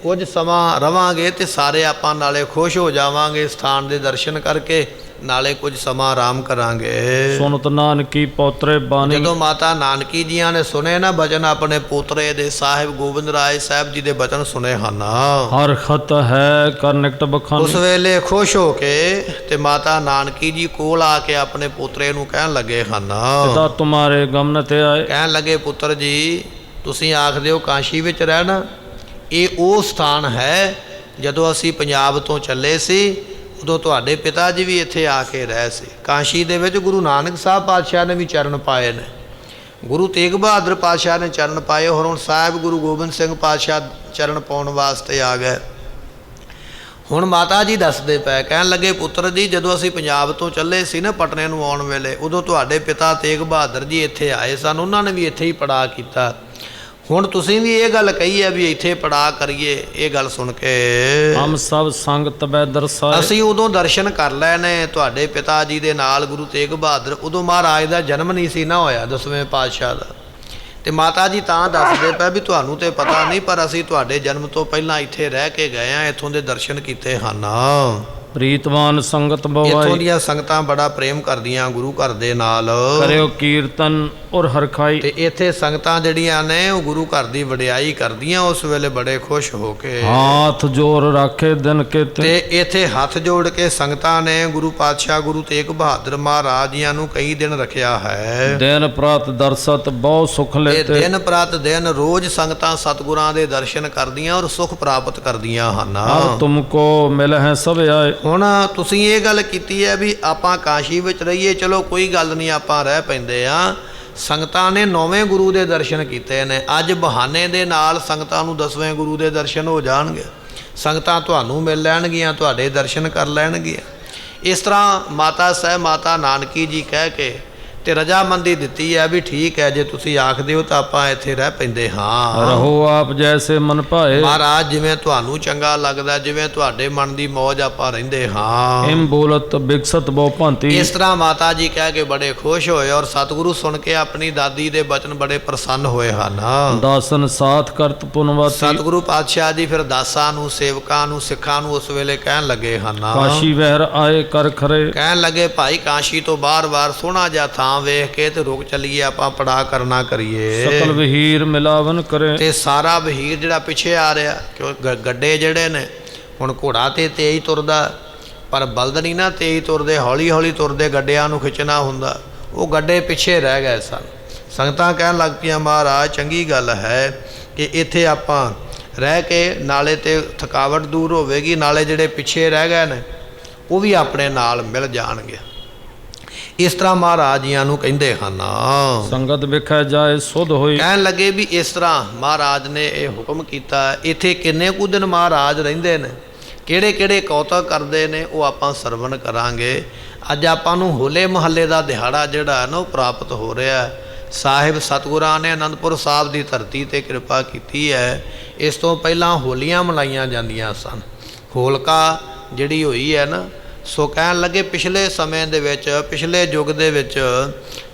ਕੁਝ ਸਮਾਂ ਰਵਾਂਗੇ ਤੇ ਸਾਰੇ ਆਪਾਂ ਨਾਲੇ ਖੁਸ਼ ਹੋ ਜਾਵਾਂਗੇ ਸਥਾਨ ਦੇ ਦਰਸ਼ਨ ਕਰਕੇ, ਨਾਲੇ ਕੁਝ ਸਮਾਂ ਆਰਾਮ ਕਰਾਂਗੇ। ਸੁਨਤ ਨਾਨਕੀ ਪੋਤਰੇ ਬਾਣੀ। ਜਦੋਂ ਮਾਤਾ ਨਾਨਕੀ ਜੀਆਂ ਨੇ ਸੁਣੇ ਨਾ ਬਚਨ ਆਪਣੇ ਪੋਤਰੇ ਦੇ, ਸਾਹਿਬ ਗੋਬਿੰਦ ਰਾਏ ਸਾਹਿਬ ਜੀ ਦੇ ਬਚਨ ਸੁਣੇ ਹਨ, ਹਰ ਖਤ ਹੈ ਕਰ ਨਿਕਟ ਬਖਾਨੀ। ਉਸ ਵੇਲੇ ਖੁਸ਼ ਹੋ ਕੇ ਤੇ ਮਾਤਾ ਨਾਨਕੀ ਜੀ ਕੋਲ ਆ ਕੇ ਆਪਣੇ ਪੋਤਰੇ ਨੂੰ ਕਹਿਣ ਲੱਗੇ ਹਨ, ਪਿਤਾ ਤੁਮਾਰੇ ਗਮਨ ਤੇ ਆਏ। ਕਹਿਣ ਲੱਗੇ ਪੁੱਤਰ ਜੀ ਤੁਸੀਂ ਆਖਦੇ ਹੋ ਕਾਸ਼ੀ ਵਿੱਚ ਰਹਿਣਾ, ਇਹ ਉਹ ਸਥਾਨ ਹੈ ਜਦੋਂ ਅਸੀਂ ਪੰਜਾਬ ਤੋਂ ਚੱਲੇ ਸੀ ਉਦੋਂ ਤੁਹਾਡੇ ਪਿਤਾ ਜੀ ਵੀ ਇੱਥੇ ਆ ਕੇ ਰਹੇ ਸੀ। ਕਾਸ਼ੀ ਦੇ ਵਿੱਚ ਗੁਰੂ ਨਾਨਕ ਸਾਹਿਬ ਪਾਤਸ਼ਾਹ ਨੇ ਵੀ ਚਰਨ ਪਾਏ ਨੇ, ਗੁਰੂ ਤੇਗ ਬਹਾਦਰ ਪਾਤਸ਼ਾਹ ਨੇ ਚਰਨ ਪਾਏ, ਹੋਰ ਹੁਣ ਸਾਹਿਬ ਗੁਰੂ ਗੋਬਿੰਦ ਸਿੰਘ ਪਾਤਸ਼ਾਹ ਚਰਨ ਪਾਉਣ ਵਾਸਤੇ ਆ ਗਏ। ਹੁਣ ਮਾਤਾ ਜੀ ਦੱਸਦੇ ਪਏ, ਕਹਿਣ ਲੱਗੇ ਪੁੱਤਰ ਜੀ ਜਦੋਂ ਅਸੀਂ ਪੰਜਾਬ ਤੋਂ ਚੱਲੇ ਸੀ ਨਾ ਪਟਨੇ ਨੂੰ ਆਉਣ ਵੇਲੇ, ਉਦੋਂ ਤੁਹਾਡੇ ਪਿਤਾ ਤੇਗ ਬਹਾਦਰ ਜੀ ਇੱਥੇ ਆਏ ਸਨ, ਉਹਨਾਂ ਨੇ ਵੀ ਇੱਥੇ ਹੀ ਪੜਾਅ ਕੀਤਾ। ਹੁਣ ਤੁਸੀਂ ਵੀ ਇਹ ਗੱਲ ਕਹੀ ਹੈ ਵੀ ਇੱਥੇ ਪੜਾਅ ਕਰੀਏ। ਇਹ ਗੱਲ ਸੁਣ ਕੇ ਹਮ ਸਭ ਸੰਗ ਤਬੈ ਦਰਸਾਏ। ਅਸੀਂ ਉਦੋਂ ਦਰਸ਼ਨ ਕਰ ਲਏ ਨੇ ਤੁਹਾਡੇ ਪਿਤਾ ਜੀ ਦੇ ਨਾਲ, ਗੁਰੂ ਤੇਗ ਬਹਾਦਰ। ਉਦੋਂ ਮਹਾਰਾਜ ਦਾ ਜਨਮ ਨਹੀਂ ਸੀ ਨਾ ਹੋਇਆ 10ਵੇਂ ਪਾਤਸ਼ਾਹ ਦਾ, ਤੇ ਮਾਤਾ ਜੀ ਤਾਂ ਦੱਸਦੇ ਪਏ ਵੀ ਤੁਹਾਨੂੰ ਤੇ ਪਤਾ ਨਹੀਂ, ਪਰ ਅਸੀਂ ਤੁਹਾਡੇ ਜਨਮ ਤੋਂ ਪਹਿਲਾਂ ਇੱਥੇ ਰਹਿ ਕੇ ਗਏ ਹਾਂ, ਇੱਥੋਂ ਦੇ ਦਰਸ਼ਨ ਕੀਤੇ ਹਨ। ਪ੍ਰੀਤਵਾਨ ਸੰਗਤ ਇੱਥੋਂ ਬਵਾਈ। ਦੀਆਂ ਸੰਗਤਾਂ ਬੜਾ ਪ੍ਰੇਮ ਕਰਦੀਆਂ ਗੁਰੂ ਘਰ ਦੇ ਨਾਲ, ਕਰਿਓ ਕੀਰਤਨ ਔਰ ਹਰਖਾਈ। ਤੇ ਇੱਥੇ ਸੰਗਤਾਂ ਜਿਹੜੀਆਂ ਨੇ ਉਹ ਗੁਰੂ ਘਰ ਦੀ ਵਡਿਆਈ ਕਰਦੀਆਂ ਉਸ ਵੇਲੇ ਬੜੇ ਖੁਸ਼ ਹੋ ਕੇ। ਹਾਥ ਜੋਰ ਰੱਖੇ ਦਿਨ ਕੇ ਤੇ ਇੱਥੇ ਹੱਥ ਜੋੜ ਕੇ ਸੰਗਤਾਂ ਨੇ ਗੁਰੂ ਪਾਤਸ਼ਾਹ ਗੁਰੂ ਤੇਗ ਬਹਾਦਰ ਮਹਾਰਾਜ ਜੀਆਂ ਨੂੰ ਕਈ ਦਿਨ ਰੱਖਿਆ ਹੈ। ਦਿਨ ਪ੍ਰਾਤ ਦਰਸਤ ਬਹੁ ਸੁਖ ਤੇ ਲੈਤੇ। ਦਿਨ ਪ੍ਰਤ ਦਿਨ ਰੋਜ਼ ਸੰਗਤਾਂ ਸਤਿਗੁਰਾਂ ਦੇ ਦਰਸ਼ਨ ਕਰਦੀਆਂ ਔਰ ਸੁਖ ਪ੍ਰਾਪਤ ਕਰਦੀਆਂ ਹਨ। ਹਰ ਤੁਮਕੋ ਮਿਲ ਹੈ ਸਭ ਆਏ। ਹੁਣ ਤੁਸੀਂ ਇਹ ਗੱਲ ਕੀਤੀ ਹੈ ਵੀ ਆਪਾਂ ਕਾਸ਼ੀ ਵਿੱਚ ਰਹੀਏ, ਚਲੋ ਕੋਈ ਗੱਲ ਨਹੀਂ, ਆਪਾਂ ਰਹਿ ਪੈਂਦੇ ਆ। ਸੰਗਤਾਂ ਨੇ 9ਵੇਂ ਗੁਰੂ ਦੇ ਦਰਸ਼ਨ ਕੀਤੇ ਨੇ, ਅੱਜ ਬਹਾਨੇ ਦੇ ਨਾਲ ਸੰਗਤਾਂ ਨੂੰ 10ਵੇਂ ਗੁਰੂ ਦੇ ਦਰਸ਼ਨ ਹੋ ਜਾਣਗੇ, ਸੰਗਤਾਂ ਤੁਹਾਨੂੰ ਮਿਲ ਲੈਣਗੀਆਂ, ਤੁਹਾਡੇ ਦਰਸ਼ਨ ਕਰ ਲੈਣਗੀਆਂ। ਇਸ ਤਰ੍ਹਾਂ ਮਾਤਾ ਸਾਹਿਬ ਮਾਤਾ ਨਾਨਕੀ ਜੀ ਕਹਿ ਕੇ ਤੇ ਰਜਾਮੰਦੀ ਦਿੱਤੀ ਹੈ ਵੀ ਠੀਕ ਹੈ ਜੇ ਤੁਸੀਂ ਆਖਦੇ ਹੋ ਤਾਂ ਆਪਾਂ ਇੱਥੇ ਰਹਿ ਪੈਂਦੇ ਹਾਂ। ਰਹੋ ਆਪ ਜੈਸੇ ਮਨ ਭਾਏ। ਮਹਾਰਾਜ ਜਿਵੇਂ ਤੁਹਾਨੂੰ ਚੰਗਾ ਲੱਗਦਾ, ਜਿਵੇਂ ਤੁਹਾਡੇ ਮਨ ਦੀ ਮੌਜ ਆਪਾਂ ਰਹਿੰਦੇ ਹਾਂ। ਇਮ ਬੋਲਤ ਬਿਕਸਤ ਬਹੁ ਭਾਂਤੀ। ਇਸ ਤਰ੍ਹਾਂ ਮਾਤਾ ਜੀ ਕਹਿ ਕੇ ਬੜੇ ਖੁਸ਼ ਹੋਏ ਔਰ ਸਤਿਗੁਰੂ ਸੁਣ ਕੇ ਆਪਣੀ ਦਾਦੀ ਦੇ ਬਚਨ ਬੜੇ ਪ੍ਰਸੰਨ ਹੋਏ ਹਨ। ਦਾਸਨ ਸਾਥ ਕਰਤ ਪੁਨਵਾਤੀ। ਸਤਿਗੁਰੂ ਪਾਤਸ਼ਾਹ ਜੀ ਫਿਰ ਦਾਸਾਂ ਨੂੰ, ਸੇਵਕਾਂ ਨੂੰ, ਸਿੱਖਾਂ ਨੂੰ ਉਸ ਵੇਲੇ ਕਹਿਣ ਲੱਗੇ ਹਨ, ਕਾਸ਼ੀ ਵਹਿਰ ਆਏ ਕਰ ਖਰੇ। ਕਹਿਣ ਲੱਗੇ ਭਾਈ ਕਾਸ਼ੀ ਤੋਂ ਬਾਰ-ਬਾਰ ਸੋਹਣਾ ਜਿਹਾ ਥਾਂ ਵੇਖ ਕੇ ਤੇ ਰੁਕ ਚੱਲੀਏ, ਆਪਾਂ ਪੜਾਅ ਕਰਨਾ ਕਰੀਏ। ਸਕਲ ਵਹੀਰ ਮਿਲਾਵਨ ਕਰੇ। ਤੇ ਸਾਰਾ ਵਹੀਰ ਜਿਹੜਾ ਪਿੱਛੇ ਆ ਰਿਹਾ, ਕਿਉਂ ਗੱਡੇ ਜਿਹੜੇ ਨੇ ਹੁਣ ਘੋੜਾ ਤੇ ਤੇਜ਼ ਤੁਰਦਾ, ਪਰ ਬਲਦ ਨਹੀਂ ਨਾ ਤੇਜ਼ ਤੁਰਦੇ, ਹੌਲੀ ਹੌਲੀ ਤੁਰਦੇ, ਗੱਡਿਆਂ ਨੂੰ ਖਿੱਚਣਾ ਹੁੰਦਾ, ਉਹ ਗੱਡੇ ਪਿੱਛੇ ਰਹਿ ਗਏ ਸਨ। ਸੰਗਤਾਂ ਕਹਿਣ ਲੱਗ ਪਈਆਂ ਮਹਾਰਾਜ ਚੰਗੀ ਗੱਲ ਹੈ ਕਿ ਇੱਥੇ ਆਪਾਂ ਰਹਿ ਕੇ ਨਾਲੇ ਤੇ ਥਕਾਵਟ ਦੂਰ ਹੋਵੇਗੀ, ਨਾਲੇ ਜਿਹੜੇ ਪਿੱਛੇ ਰਹਿ ਗਏ ਨੇ ਉਹ ਵੀ ਆਪਣੇ ਨਾਲ ਮਿਲ ਜਾਣਗੇ। ਇਸ ਤਰ੍ਹਾਂ ਮਹਾਰਾਜ ਜੀਆਂ ਨੂੰ ਕਹਿੰਦੇ ਹਨ। ਸੰਗਤ ਵਿਖੇ ਜਾਏ ਸੁਧ ਹੋਈ। ਕਹਿਣ ਲੱਗੇ ਵੀ ਇਸ ਤਰ੍ਹਾਂ ਮਹਾਰਾਜ ਨੇ ਇਹ ਹੁਕਮ ਕੀਤਾ। ਇੱਥੇ ਕਿੰਨੇ ਕੁ ਦਿਨ ਮਹਾਰਾਜ ਰਹਿੰਦੇ ਨੇ, ਕਿਹੜੇ ਕਿਹੜੇ ਕੌਤਕ ਕਰਦੇ ਨੇ, ਉਹ ਆਪਾਂ ਸਰਵਣ ਕਰਾਂਗੇ। ਅੱਜ ਆਪਾਂ ਨੂੰ ਹੋਲੇ ਮਹੱਲੇ ਦਾ ਦਿਹਾੜਾ ਜਿਹੜਾ ਹੈ ਨਾ ਉਹ ਪ੍ਰਾਪਤ ਹੋ ਰਿਹਾ। ਸਾਹਿਬ ਸਤਿਗੁਰਾਂ ਨੇ ਅਨੰਦਪੁਰ ਸਾਹਿਬ ਦੀ ਧਰਤੀ 'ਤੇ ਕਿਰਪਾ ਕੀਤੀ ਹੈ। ਇਸ ਤੋਂ ਪਹਿਲਾਂ ਹੋਲੀਆਂ ਮਨਾਈਆਂ ਜਾਂਦੀਆਂ ਸਨ। ਹੋਲਕਾ ਜਿਹੜੀ ਹੋਈ ਹੈ ਨਾ, ਸੋ ਕਹਿਣ ਲੱਗੇ ਪਿਛਲੇ ਸਮੇਂ ਦੇ ਵਿੱਚ, ਪਿਛਲੇ ਯੁੱਗ ਦੇ ਵਿੱਚ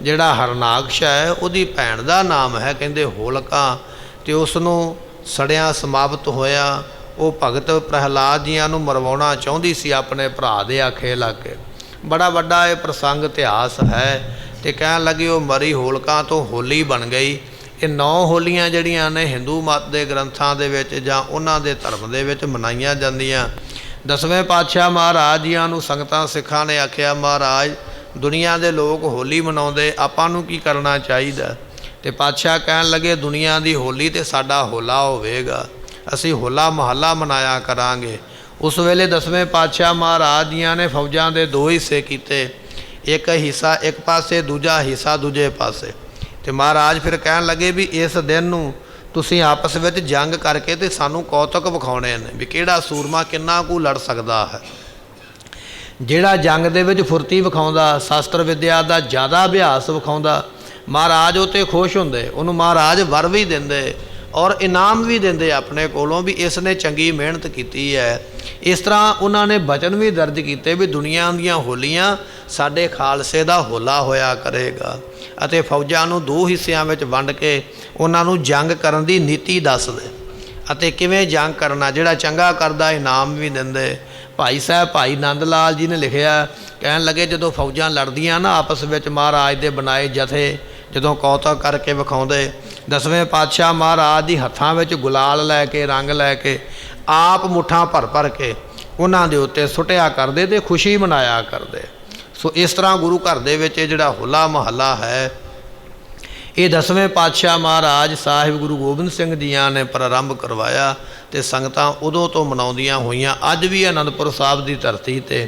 ਜਿਹੜਾ ਹਰਨਾਕਸ਼ ਹੈ ਉਹਦੀ ਭੈਣ ਦਾ ਨਾਮ ਹੈ ਕਹਿੰਦੇ ਹੋਲਕਾ, ਅਤੇ ਉਸ ਨੂੰ ਸੜਿਆਂ ਸਮਾਪਤ ਹੋਇਆ। ਉਹ ਭਗਤ ਪ੍ਰਹਿਲਾਦ ਜੀਆਂ ਨੂੰ ਮਰਵਾਉਣਾ ਚਾਹੁੰਦੀ ਸੀ ਆਪਣੇ ਭਰਾ ਦੇ ਆਖੇ ਲੱਗ ਕੇ। ਬੜਾ ਵੱਡਾ ਇਹ ਪ੍ਰਸੰਗ ਇਤਿਹਾਸ ਹੈ। ਅਤੇ ਕਹਿਣ ਲੱਗੇ ਉਹ ਮਰੀ ਹੋਲਕਾ ਤੋਂ ਹੋਲੀ ਬਣ ਗਈ। ਇਹ 9 ਹੋਲੀਆਂ ਜਿਹੜੀਆਂ ਨੇ ਹਿੰਦੂ ਮਤ ਦੇ ਗ੍ਰੰਥਾਂ ਦੇ ਵਿੱਚ ਜਾਂ ਉਹਨਾਂ ਦੇ ਧਰਮ ਦੇ ਵਿੱਚ ਮਨਾਈਆਂ ਜਾਂਦੀਆਂ। 10ਵੇਂ ਪਾਤਸ਼ਾਹ ਮਹਾਰਾਜ ਜੀਆਂ ਨੂੰ ਸੰਗਤਾਂ ਸਿੱਖਾਂ ਨੇ ਆਖਿਆ, ਮਹਾਰਾਜ ਦੁਨੀਆ ਦੇ ਲੋਕ ਹੋਲੀ ਮਨਾਉਂਦੇ, ਆਪਾਂ ਨੂੰ ਕੀ ਕਰਨਾ ਚਾਹੀਦਾ? ਅਤੇ ਪਾਤਸ਼ਾਹ ਕਹਿਣ ਲੱਗੇ ਦੁਨੀਆ ਦੀ ਹੋਲੀ ਤੇ ਸਾਡਾ ਹੋਲਾ ਹੋਵੇਗਾ, ਅਸੀਂ ਹੋਲਾ ਮਹੱਲਾ ਮਨਾਇਆ ਕਰਾਂਗੇ। ਉਸ ਵੇਲੇ 10ਵੇਂ ਪਾਤਸ਼ਾਹ ਮਹਾਰਾਜ ਜੀਆਂ ਨੇ ਫੌਜਾਂ ਦੇ 2 ਹਿੱਸੇ ਕੀਤੇ, ਇੱਕ ਹਿੱਸਾ ਇੱਕ ਪਾਸੇ, ਦੂਜਾ ਹਿੱਸਾ ਦੂਜੇ ਪਾਸੇ। ਅਤੇ ਮਹਾਰਾਜ ਫਿਰ ਕਹਿਣ ਲੱਗੇ ਵੀ ਇਸ ਦਿਨ ਨੂੰ ਤੁਸੀਂ ਆਪਸ ਵਿੱਚ ਜੰਗ ਕਰਕੇ ਤੇ ਸਾਨੂੰ ਕੌਤਕ ਵਿਖਾਉਣੇ ਨੇ ਵੀ ਕਿਹੜਾ ਸੂਰਮਾ ਕਿੰਨਾ ਕੁ ਲੜ ਸਕਦਾ ਹੈ। ਜਿਹੜਾ ਜੰਗ ਦੇ ਵਿੱਚ ਫੁਰਤੀ ਵਿਖਾਉਂਦਾ, ਸ਼ਸਤਰ ਵਿੱਦਿਆ ਦਾ ਜ਼ਿਆਦਾ ਅਭਿਆਸ ਵਿਖਾਉਂਦਾ, ਮਹਾਰਾਜ ਉਹ 'ਤੇ ਖੁਸ਼ ਹੁੰਦੇ, ਉਹਨੂੰ ਮਹਾਰਾਜ ਵਰ ਵੀ ਦਿੰਦੇ ਔਰ ਇਨਾਮ ਵੀ ਦਿੰਦੇ ਆਪਣੇ ਕੋਲੋਂ ਵੀ ਇਸ ਨੇ ਚੰਗੀ ਮਿਹਨਤ ਕੀਤੀ ਹੈ। ਇਸ ਤਰ੍ਹਾਂ ਉਹਨਾਂ ਨੇ ਬਚਨ ਵੀ ਦਰਜ ਕੀਤੇ ਵੀ ਦੁਨੀਆ ਦੀਆਂ ਹੋਲੀਆਂ ਸਾਡੇ ਖਾਲਸੇ ਦਾ ਹੋਲਾ ਹੋਇਆ ਕਰੇਗਾ। ਅਤੇ ਫੌਜਾਂ ਨੂੰ 2 ਹਿੱਸਿਆਂ ਵਿੱਚ ਵੰਡ ਕੇ ਉਹਨਾਂ ਨੂੰ ਜੰਗ ਕਰਨ ਦੀ ਨੀਤੀ ਦੱਸਦੇ ਅਤੇ ਕਿਵੇਂ ਜੰਗ ਕਰਨਾ, ਜਿਹੜਾ ਚੰਗਾ ਕਰਦਾ ਇਨਾਮ ਵੀ ਦਿੰਦੇ। ਭਾਈ ਸਾਹਿਬ ਭਾਈ ਨੰਦ ਲਾਲ ਜੀ ਨੇ ਲਿਖਿਆ, ਕਹਿਣ ਲੱਗੇ ਜਦੋਂ ਫੌਜਾਂ ਲੜਦੀਆਂ ਨਾ ਆਪਸ ਵਿੱਚ, ਮਹਾਰਾਜ ਦੇ ਬਣਾਏ ਜਥੇ ਜਦੋਂ ਕੌਤਕ ਕਰਕੇ ਵਿਖਾਉਂਦੇ, 10ਵੇਂ ਪਾਤਸ਼ਾਹ ਮਹਾਰਾਜ ਦੀ ਹੱਥਾਂ ਵਿੱਚ ਗੁਲਾਲ ਲੈ ਕੇ, ਰੰਗ ਲੈ ਕੇ, ਆਪ ਮੁੱਠਾਂ ਭਰ ਭਰ ਕੇ ਉਹਨਾਂ ਦੇ ਉੱਤੇ ਸੁੱਟਿਆ ਕਰਦੇ ਅਤੇ ਖੁਸ਼ੀ ਮਨਾਇਆ ਕਰਦੇ। ਸੋ ਇਸ ਤਰ੍ਹਾਂ ਗੁਰੂ ਘਰ ਦੇ ਵਿੱਚ ਇਹ ਜਿਹੜਾ ਹੋਲਾ ਮਹੱਲਾ ਹੈ, ਇਹ 10ਵੇਂ ਪਾਤਸ਼ਾਹ ਮਹਾਰਾਜ ਸਾਹਿਬ ਗੁਰੂ ਗੋਬਿੰਦ ਸਿੰਘ ਜੀਆਂ ਨੇ ਪ੍ਰਾਰੰਭ ਕਰਵਾਇਆ ਅਤੇ ਸੰਗਤਾਂ ਉਦੋਂ ਤੋਂ ਮਨਾਉਂਦੀਆਂ ਹੋਈਆਂ। ਅੱਜ ਵੀ ਅਨੰਦਪੁਰ ਸਾਹਿਬ ਦੀ ਧਰਤੀ 'ਤੇ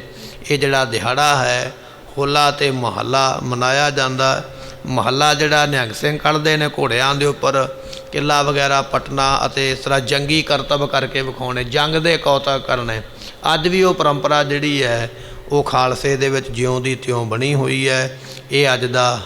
ਇਹ ਜਿਹੜਾ ਦਿਹਾੜਾ ਹੈ ਹੋਲਾ ਅਤੇ ਮਹੱਲਾ ਮਨਾਇਆ ਜਾਂਦਾ। ਮਹੱਲਾ ਜਿਹੜਾ ਨਿਹੰਗ ਸਿੰਘ ਕੱਢਦੇ ਨੇ ਘੋੜਿਆਂ ਦੇ ਉੱਪਰ, ਕਿੱਲਾ ਵਗੈਰਾ ਪਟਨਾ ਅਤੇ ਇਸ ਤਰ੍ਹਾਂ ਜੰਗੀ ਕਰਤੱਵ ਕਰਕੇ ਵਿਖਾਉਣੇ, ਜੰਗ ਦੇ ਕੌਤਕ ਕਰਨੇ। ਅੱਜ ਵੀ ਉਹ ਪਰੰਪਰਾ ਜਿਹੜੀ ਹੈ ਉਹ ਖਾਲਸੇ ਦੇ ਵਿੱਚ ਜਿਉਂ ਦੀ ਤਿਉਂ ਬਣੀ ਹੋਈ ਹੈ। ਇਹ ਅੱਜ ਦਾ